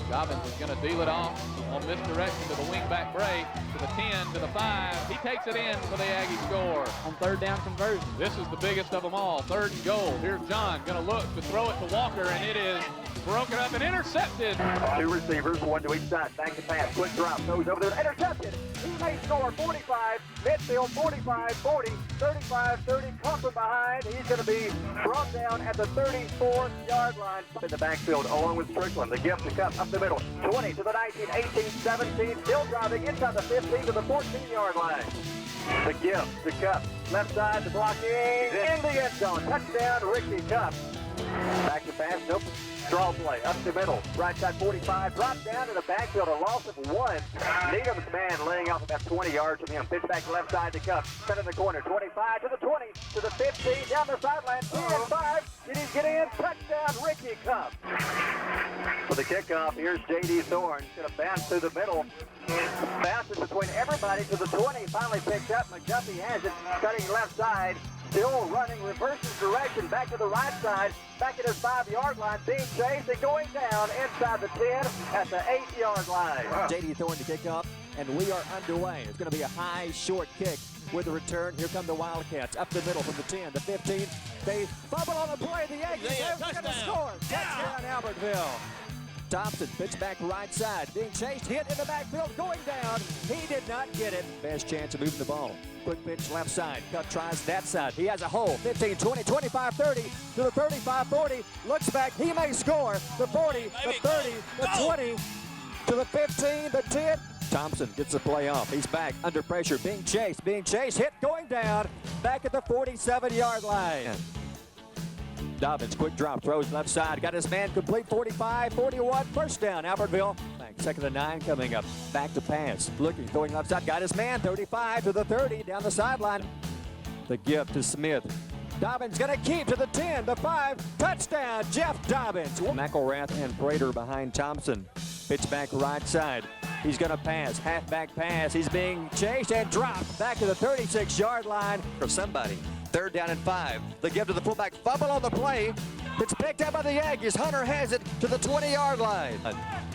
Dobbins is going to deal it off on misdirection to the wingback break, to the 10, to the 5. He takes it in for the Aggie score. On third down conversion. This is the biggest of them all. Third and goal. Here's John going to look to throw it to Walker, and it is broken up and intercepted. Two receivers, one to each side. Back to pass, quick drop, throws over there, intercepted. He may score 45, midfield 45, 40, 35, 30, come from behind. He's going to be brought down at the 34-yard line. In the backfield, along with Strickland, the gift to Cup up the middle, 20 to the 19, 18, 17, still driving inside the 15 to the 14-yard line. The gift to Cup, left side, the blocking in the end zone. Touchdown, Ricky Cup. Back to pass, nope. Draw play, up the middle, right side 45, drop down to the backfield, a loss of 1. Needham's man laying off about 20 yards from him. Pitch back to left side to Cup, set in the corner, 25 to the 20, to the 15, down the sideline, 10, 5. Did he get in? Touchdown, Ricky Cup. For the kickoff, here's J.D. Thorne. He's going to bounce through the middle. Bounces between everybody to the 20, finally picked up. McGuffey has it, cutting left side. Still running, reverses direction, back to the right side, back at his 5-yard line, being chased and going down inside the 10 at the 8-yard line. J.D. Thorne to kick off, and we are underway. It's going to be a high, short kick with the return. Here come the Wildcats, up the middle from the 10, the 15. They fumble on the play. The Yankees are going to score. Touchdown, Albertville. Thompson, pitch back right side, being chased, hit in the backfield, going down. He did not get it. Best chance of moving the ball. Quick pitch left side, Cut tries that side. He has a hole, 15, 20, 25, 30, to the 35, 40, looks back, he may score. The 40, the 30, the 20, to the 15, the 10. Thompson gets the play off. He's back under pressure, being chased, hit, going down, back at the 47-yard line. Dobbins, quick drop, throws left side, got his man complete, 45, 41, first down, Albertville. Second and 9 coming up, back to pass, looking, throwing left side, got his man, 35 to the 30, down the sideline. The gift to Smith. Dobbins gonna keep to the 10, the 5, touchdown, Jeff Dobbins. McElrath and Prater behind Thompson. Pitch back right side. He's gonna pass, halfback pass. He's being chased and dropped back to the 36-yard line for somebody. Third down and 5. The give to the fullback, fumble on the play. It's picked up by the Yankees. Hunter has it to the 20-yard line.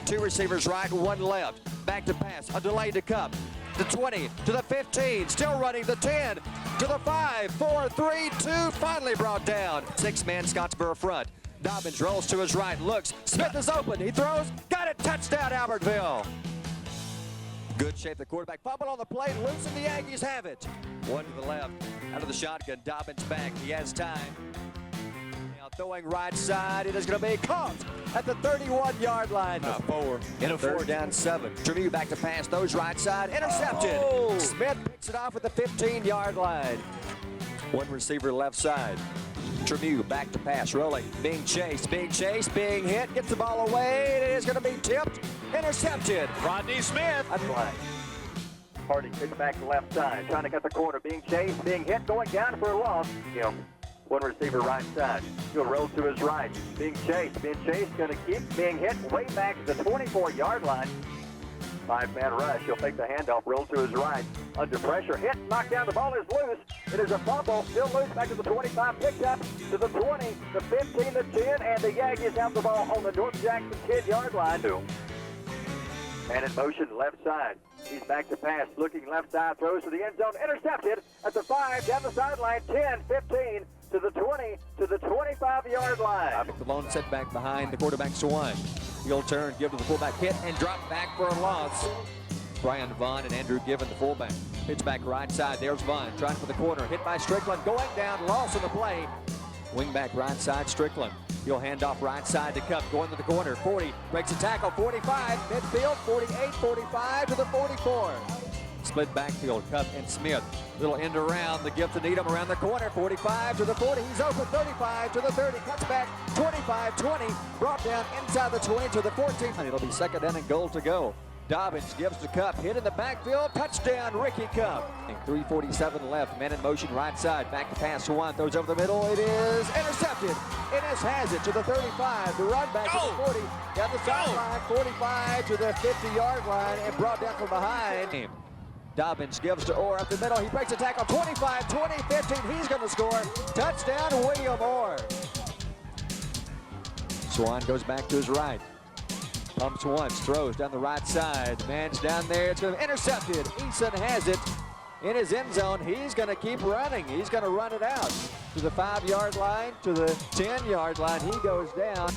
2 receivers right, 1 left. Back to pass, a delay to Cup. The 20 to the 15, still running the 10 to the 5, 4, 3, 2, finally brought down. 6-man Scottsboro front. Dobbins rolls to his right, looks. Smith is open. He throws, got it, touchdown, Albertville. Good shape, the quarterback. Fumble on the plate, loose, and the Yankees have it. 1 to the left, out of the shotgun. Dobbins back, he has time. Now throwing right side, it is going to be caught at the 31-yard line. 4. In a 4 down 7. Trevue back to pass, those right side, intercepted. Oh. Smith picks it off at the 15-yard line. 1 receiver left side. Trevue back to pass, rolling, being chased, being hit, gets the ball away. It is going to be tipped, intercepted. Rodney Smith. Hardy pitch back to left side, trying to cut the corner, being chased, being hit, going down for a loss. 1 receiver right side. He'll roll to his right, being chased, going to keep being hit way back to the 24-yard line. 5-man rush. He'll take the handoff, roll to his right. Under pressure, hit, knocked down. The ball is loose. It is a fumble. Still loose back to the 25. Picked up to the 20, the 15, the 10, and the Yankees have the ball on the North Jackson 10-yard line. Man in motion, left side. He's back to pass, looking left side, throws to the end zone, intercepted at the 5, down the sideline, 10, 15, to the 20, to the 25-yard line. The lone setback behind the quarterback's 1. He'll turn, give to the fullback, hit, and drop back for a loss. Brian Vaughn and Andrew Given, the fullback. Pitch back right side, there's Vaughn, trying for the corner, hit by Strickland, going down, loss in the play. Wing back right side, Strickland. He'll hand off right side to Cup, going to the corner, 40, breaks a tackle, 45, midfield, 48, 45 to the 44. Split backfield, Cup and Smith. Little end around, the gift to Needham around the corner, 45 to the 40. He's open, 35 to the 30, cuts back, 25, 20, brought down inside the 20 to the 14. And it'll be second down and goal to go. Dobbins gives to Cup, hit in the backfield, touchdown, Ricky Cup. 3:47 left, man in motion right side, back to pass to 1, throws over the middle, it is intercepted. Innes has it to the 35, the run back to the 40, down the sideline, 45 to the 50-yard line, and brought down from behind. Dobbins gives to Orr up the middle, he breaks a tackle, 25, 20, 15, he's going to score. Touchdown, William Orr. Swan goes back to his right. Pumps once, throws down the right side. The man's down there, it's going to be intercepted. Eason has it in his end zone. He's going to keep running. He's going to run it out to the 5-yard line, to the 10-yard line. He goes down.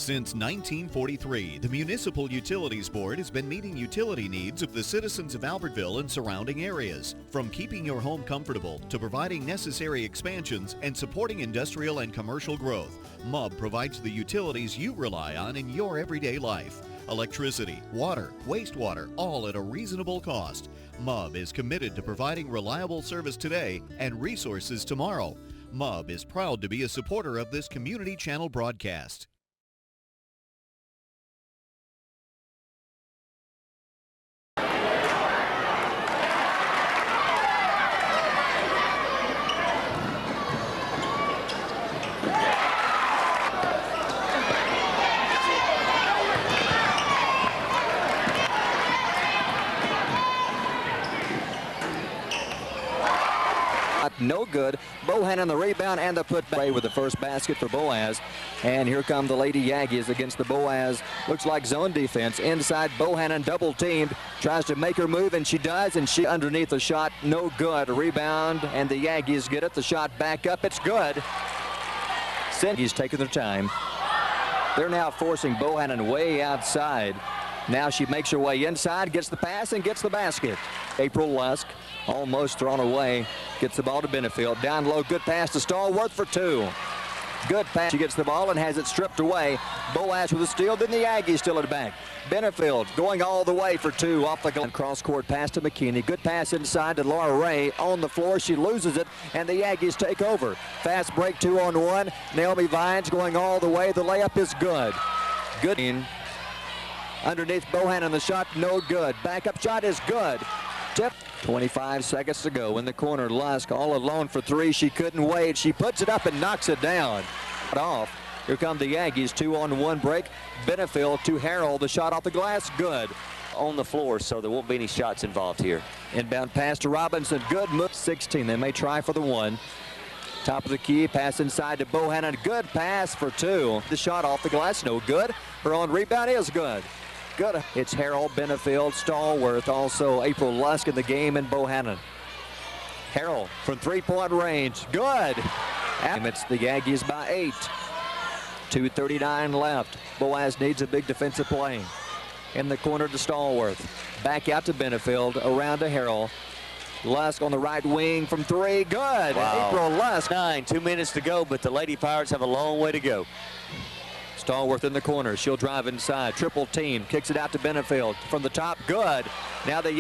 Since 1943, the Municipal Utilities Board has been meeting utility needs of the citizens of Albertville and surrounding areas. From keeping your home comfortable to providing necessary expansions and supporting industrial and commercial growth, MUB provides the utilities you rely on in your everyday life. Electricity, water, wastewater, all at a reasonable cost. MUB is committed to providing reliable service today and resources tomorrow. MUB is proud to be a supporter of this community channel broadcast. No good. Bohannon the rebound and the putback with the first basket for Boaz. And here come the Lady Aggies against the Boaz. Looks like zone defense. Inside, Bohannon double teamed. Tries to make her move, and she does. And she underneath the shot. No good. Rebound, and the Aggies get it. The shot back up. It's good. Aggies taking their time. They're now forcing Bohannon way outside. Now she makes her way inside, gets the pass, and gets the basket. April Lusk almost thrown away. Gets the ball to Benefield. Down low, good pass to Stallworth for two. Good pass. She gets the ball and has it stripped away. Boaz with a steal, then the Aggies still at back. Benefield going all the way for two off the goal. Cross-court pass to McKinney. Good pass inside to Laura Ray. On the floor, she loses it, and the Aggies take over. Fast break, 2-on-1. Naomi Vines going all the way. The layup is good. Good. Underneath Bohannon, the shot no good. Backup shot is good. Tip. 25 seconds to go in the corner. Lusk all alone for three. She couldn't wait. She puts it up and knocks it down. Off. Here come the Aggies. 2-on-1 break. Benefield to Harrell. The shot off the glass. Good. On the floor, so there won't be any shots involved here. Inbound pass to Robinson. Good move. 16. They may try for the one. Top of the key. Pass inside to Bohannon. Good pass for two. The shot off the glass. No good. Her on rebound is good. Good. It's Harold, Benefield, Stallworth, also April Lusk in the game, and Bohannon. Harold from three-point range. Good. It's the Aggies by 8. 2:39 left. Boaz needs a big defensive play. In the corner to Stallworth. Back out to Benefield. Around to Harold. Lusk on the right wing from three. Good. Wow. April Lusk. 2 minutes to go, but the Lady Pirates have a long way to go. Stallworth in the corner. She'll drive inside. Triple team. Kicks it out to Benefield. From the top. Good. Now the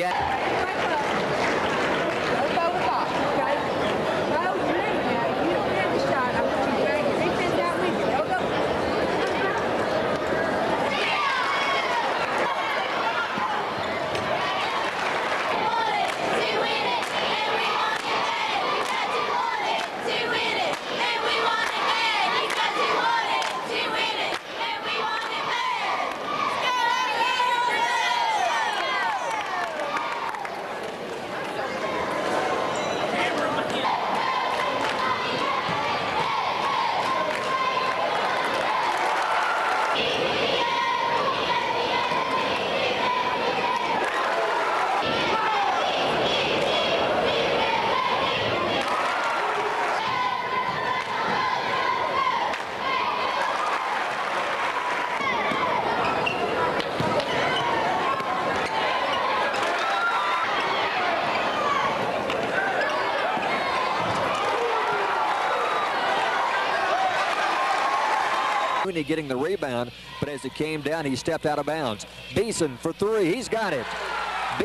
getting the rebound, but as it came down, he stepped out of bounds. Beeson for three. He's got it.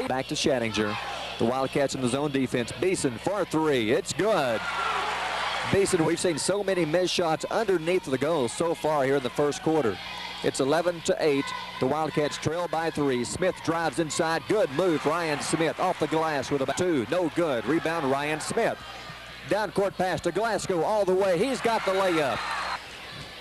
Back to Shattinger. The Wildcats in the zone defense. Beeson for three. It's good. Beeson, we've seen so many missed shots underneath the goal so far here in the first quarter. It's 11-8. The Wildcats trail by 3. Smith drives inside. Good move. Ryan Smith off the glass with about 2. No good. Rebound Ryan Smith. Down court pass to Glasgow all the way. He's got the layup.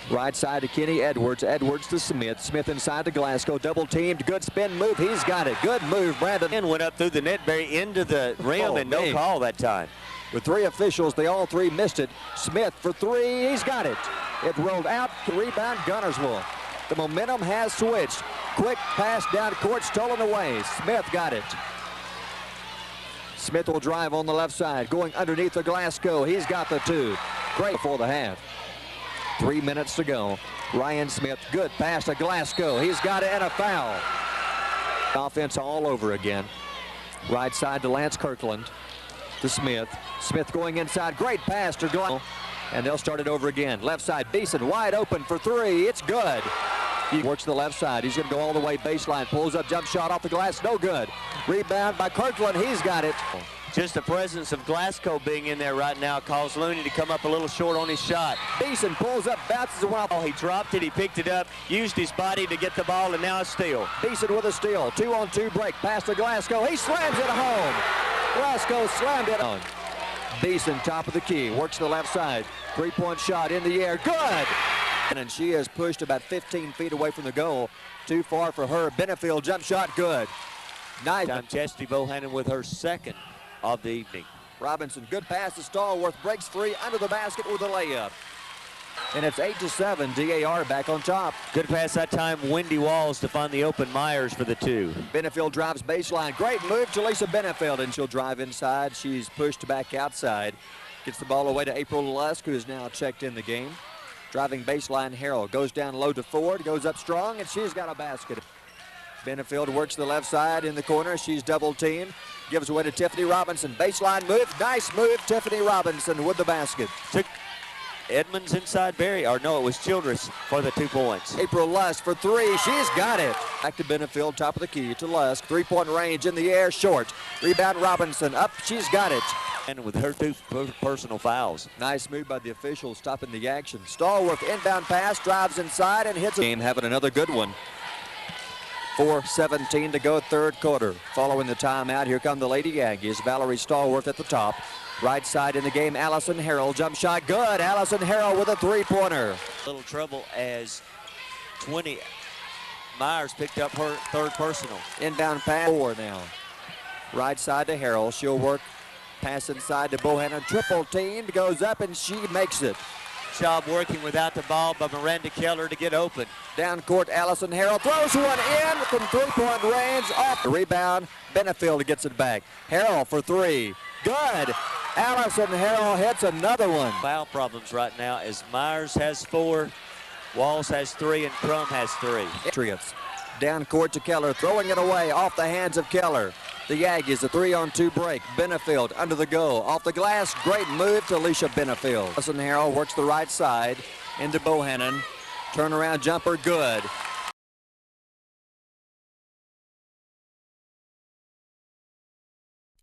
Right side to Kenny Edwards. Edwards to Smith. Smith inside to Glasgow. Double teamed. Good spin move. He's got it. Good move, Brandon. And went up through the net, very into the rim, and no call that time. With 3 officials, they all 3 missed it. Smith for 3. He's got it. It rolled out. Rebound Guntersville. The momentum has switched. Quick pass down court, stolen away. Smith got it. Smith will drive on the left side, going underneath the Glasgow. He's got the 2. Great before the half. 3 minutes to go. Ryan Smith, good pass to Glasgow. He's got it and a foul. Offense all over again. Right side to Lance Kirkland. To Smith. Smith going inside. Great pass to Glasgow. And they'll start it over again. Left side, Beeson wide open for three. It's good. He works the left side. He's going to go all the way baseline. Pulls up, jump shot off the glass. No good. Rebound by Kirkland. He's got it. Just the presence of Glasgow being in there right now caused Looney to come up a little short on his shot. Beeson pulls up, bounces a while. Oh, he dropped it, he picked it up, used his body to get the ball, and now a steal. Beeson with a steal. 2-on-2 break. Pass to Glasgow. He slams it home. Glasgow slammed it on. Beeson, top of the key, works the left side. Three-point shot in the air. Good! And she is pushed about 15 feet away from the goal. Too far for her. Benefield jump shot. Good. Nice. Chastity Bohannon with her second of the evening. Robinson, good pass to Stallworth, breaks free under the basket with a layup. And it's 8-7, DAR back on top. Good pass that time, Wendy Walls to find the open Myers for the two. Benefield drives baseline, great move to Lisa Benefield, and she'll drive inside. She's pushed back outside. Gets the ball away to April Lusk, who is now checked in the game. Driving baseline, Harrell goes down low to Ford, goes up strong, and she's got a basket. Benefield works the left side in the corner. She's double teamed. Gives away to Tiffany Robinson. Baseline move. Nice move. Tiffany Robinson with the basket. Took Edmonds inside Barry. Or no, it was Childress for the 2 points. April Lusk for three. She's got it. Back to Benefield. Top of the key to Lusk. Three-point range in the air. Short. Rebound Robinson. Up. She's got it. And with her 2 personal fouls. Nice move by the officials stopping the action. Stallworth inbound pass. Drives inside and hits it. Game having another good one. 4:17 to go, third quarter. Following the timeout, here come the Lady Aggies. Valerie Stallworth at the top. Right side in the game, Allison Harrell. Jump shot, good. Allison Harrell with a three-pointer. Little trouble as 20. Myers picked up her third personal. Inbound pass, 4 now. Right side to Harrell. She'll work pass inside to Bohannon. Triple teamed, goes up, and she makes it. Job working without the ball by Miranda Keller to get open. Down court, Allison Harrell throws one in from three-point range. Off the rebound, Benefield gets it back. Harrell for three. Good. Allison Harrell hits another one. Foul problems right now as Myers has 4, Walls has 3, and Crum has 3. Patriots. Down court to Keller, throwing it away off the hands of Keller. The Aggies, a 3-on-2 break. Benefield under the goal. Off the glass, great move to Alicia Benefield. Allison Harrell works the right side into Bohannon. Turnaround jumper, good.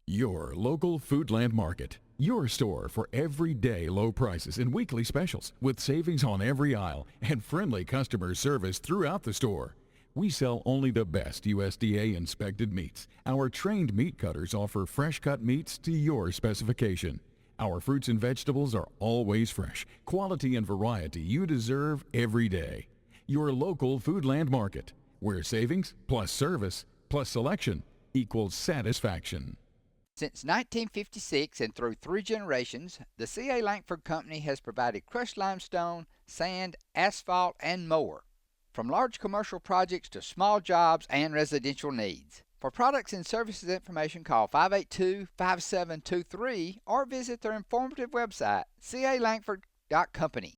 Your local Foodland Market. Your store for everyday low prices and weekly specials with savings on every aisle and friendly customer service throughout the store. We sell only the best USDA inspected meats. Our trained meat cutters offer fresh cut meats to your specification. Our fruits and vegetables are always fresh, quality and variety you deserve every day. Your local Foodland Market, where savings plus service plus selection equals satisfaction. Since 1956 and through 3 generations, the C.A. Langford Company has provided crushed limestone, sand, asphalt, and more. From large commercial projects to small jobs and residential needs. For products and services information, call 582-5723 or visit their informative website, calangford.company.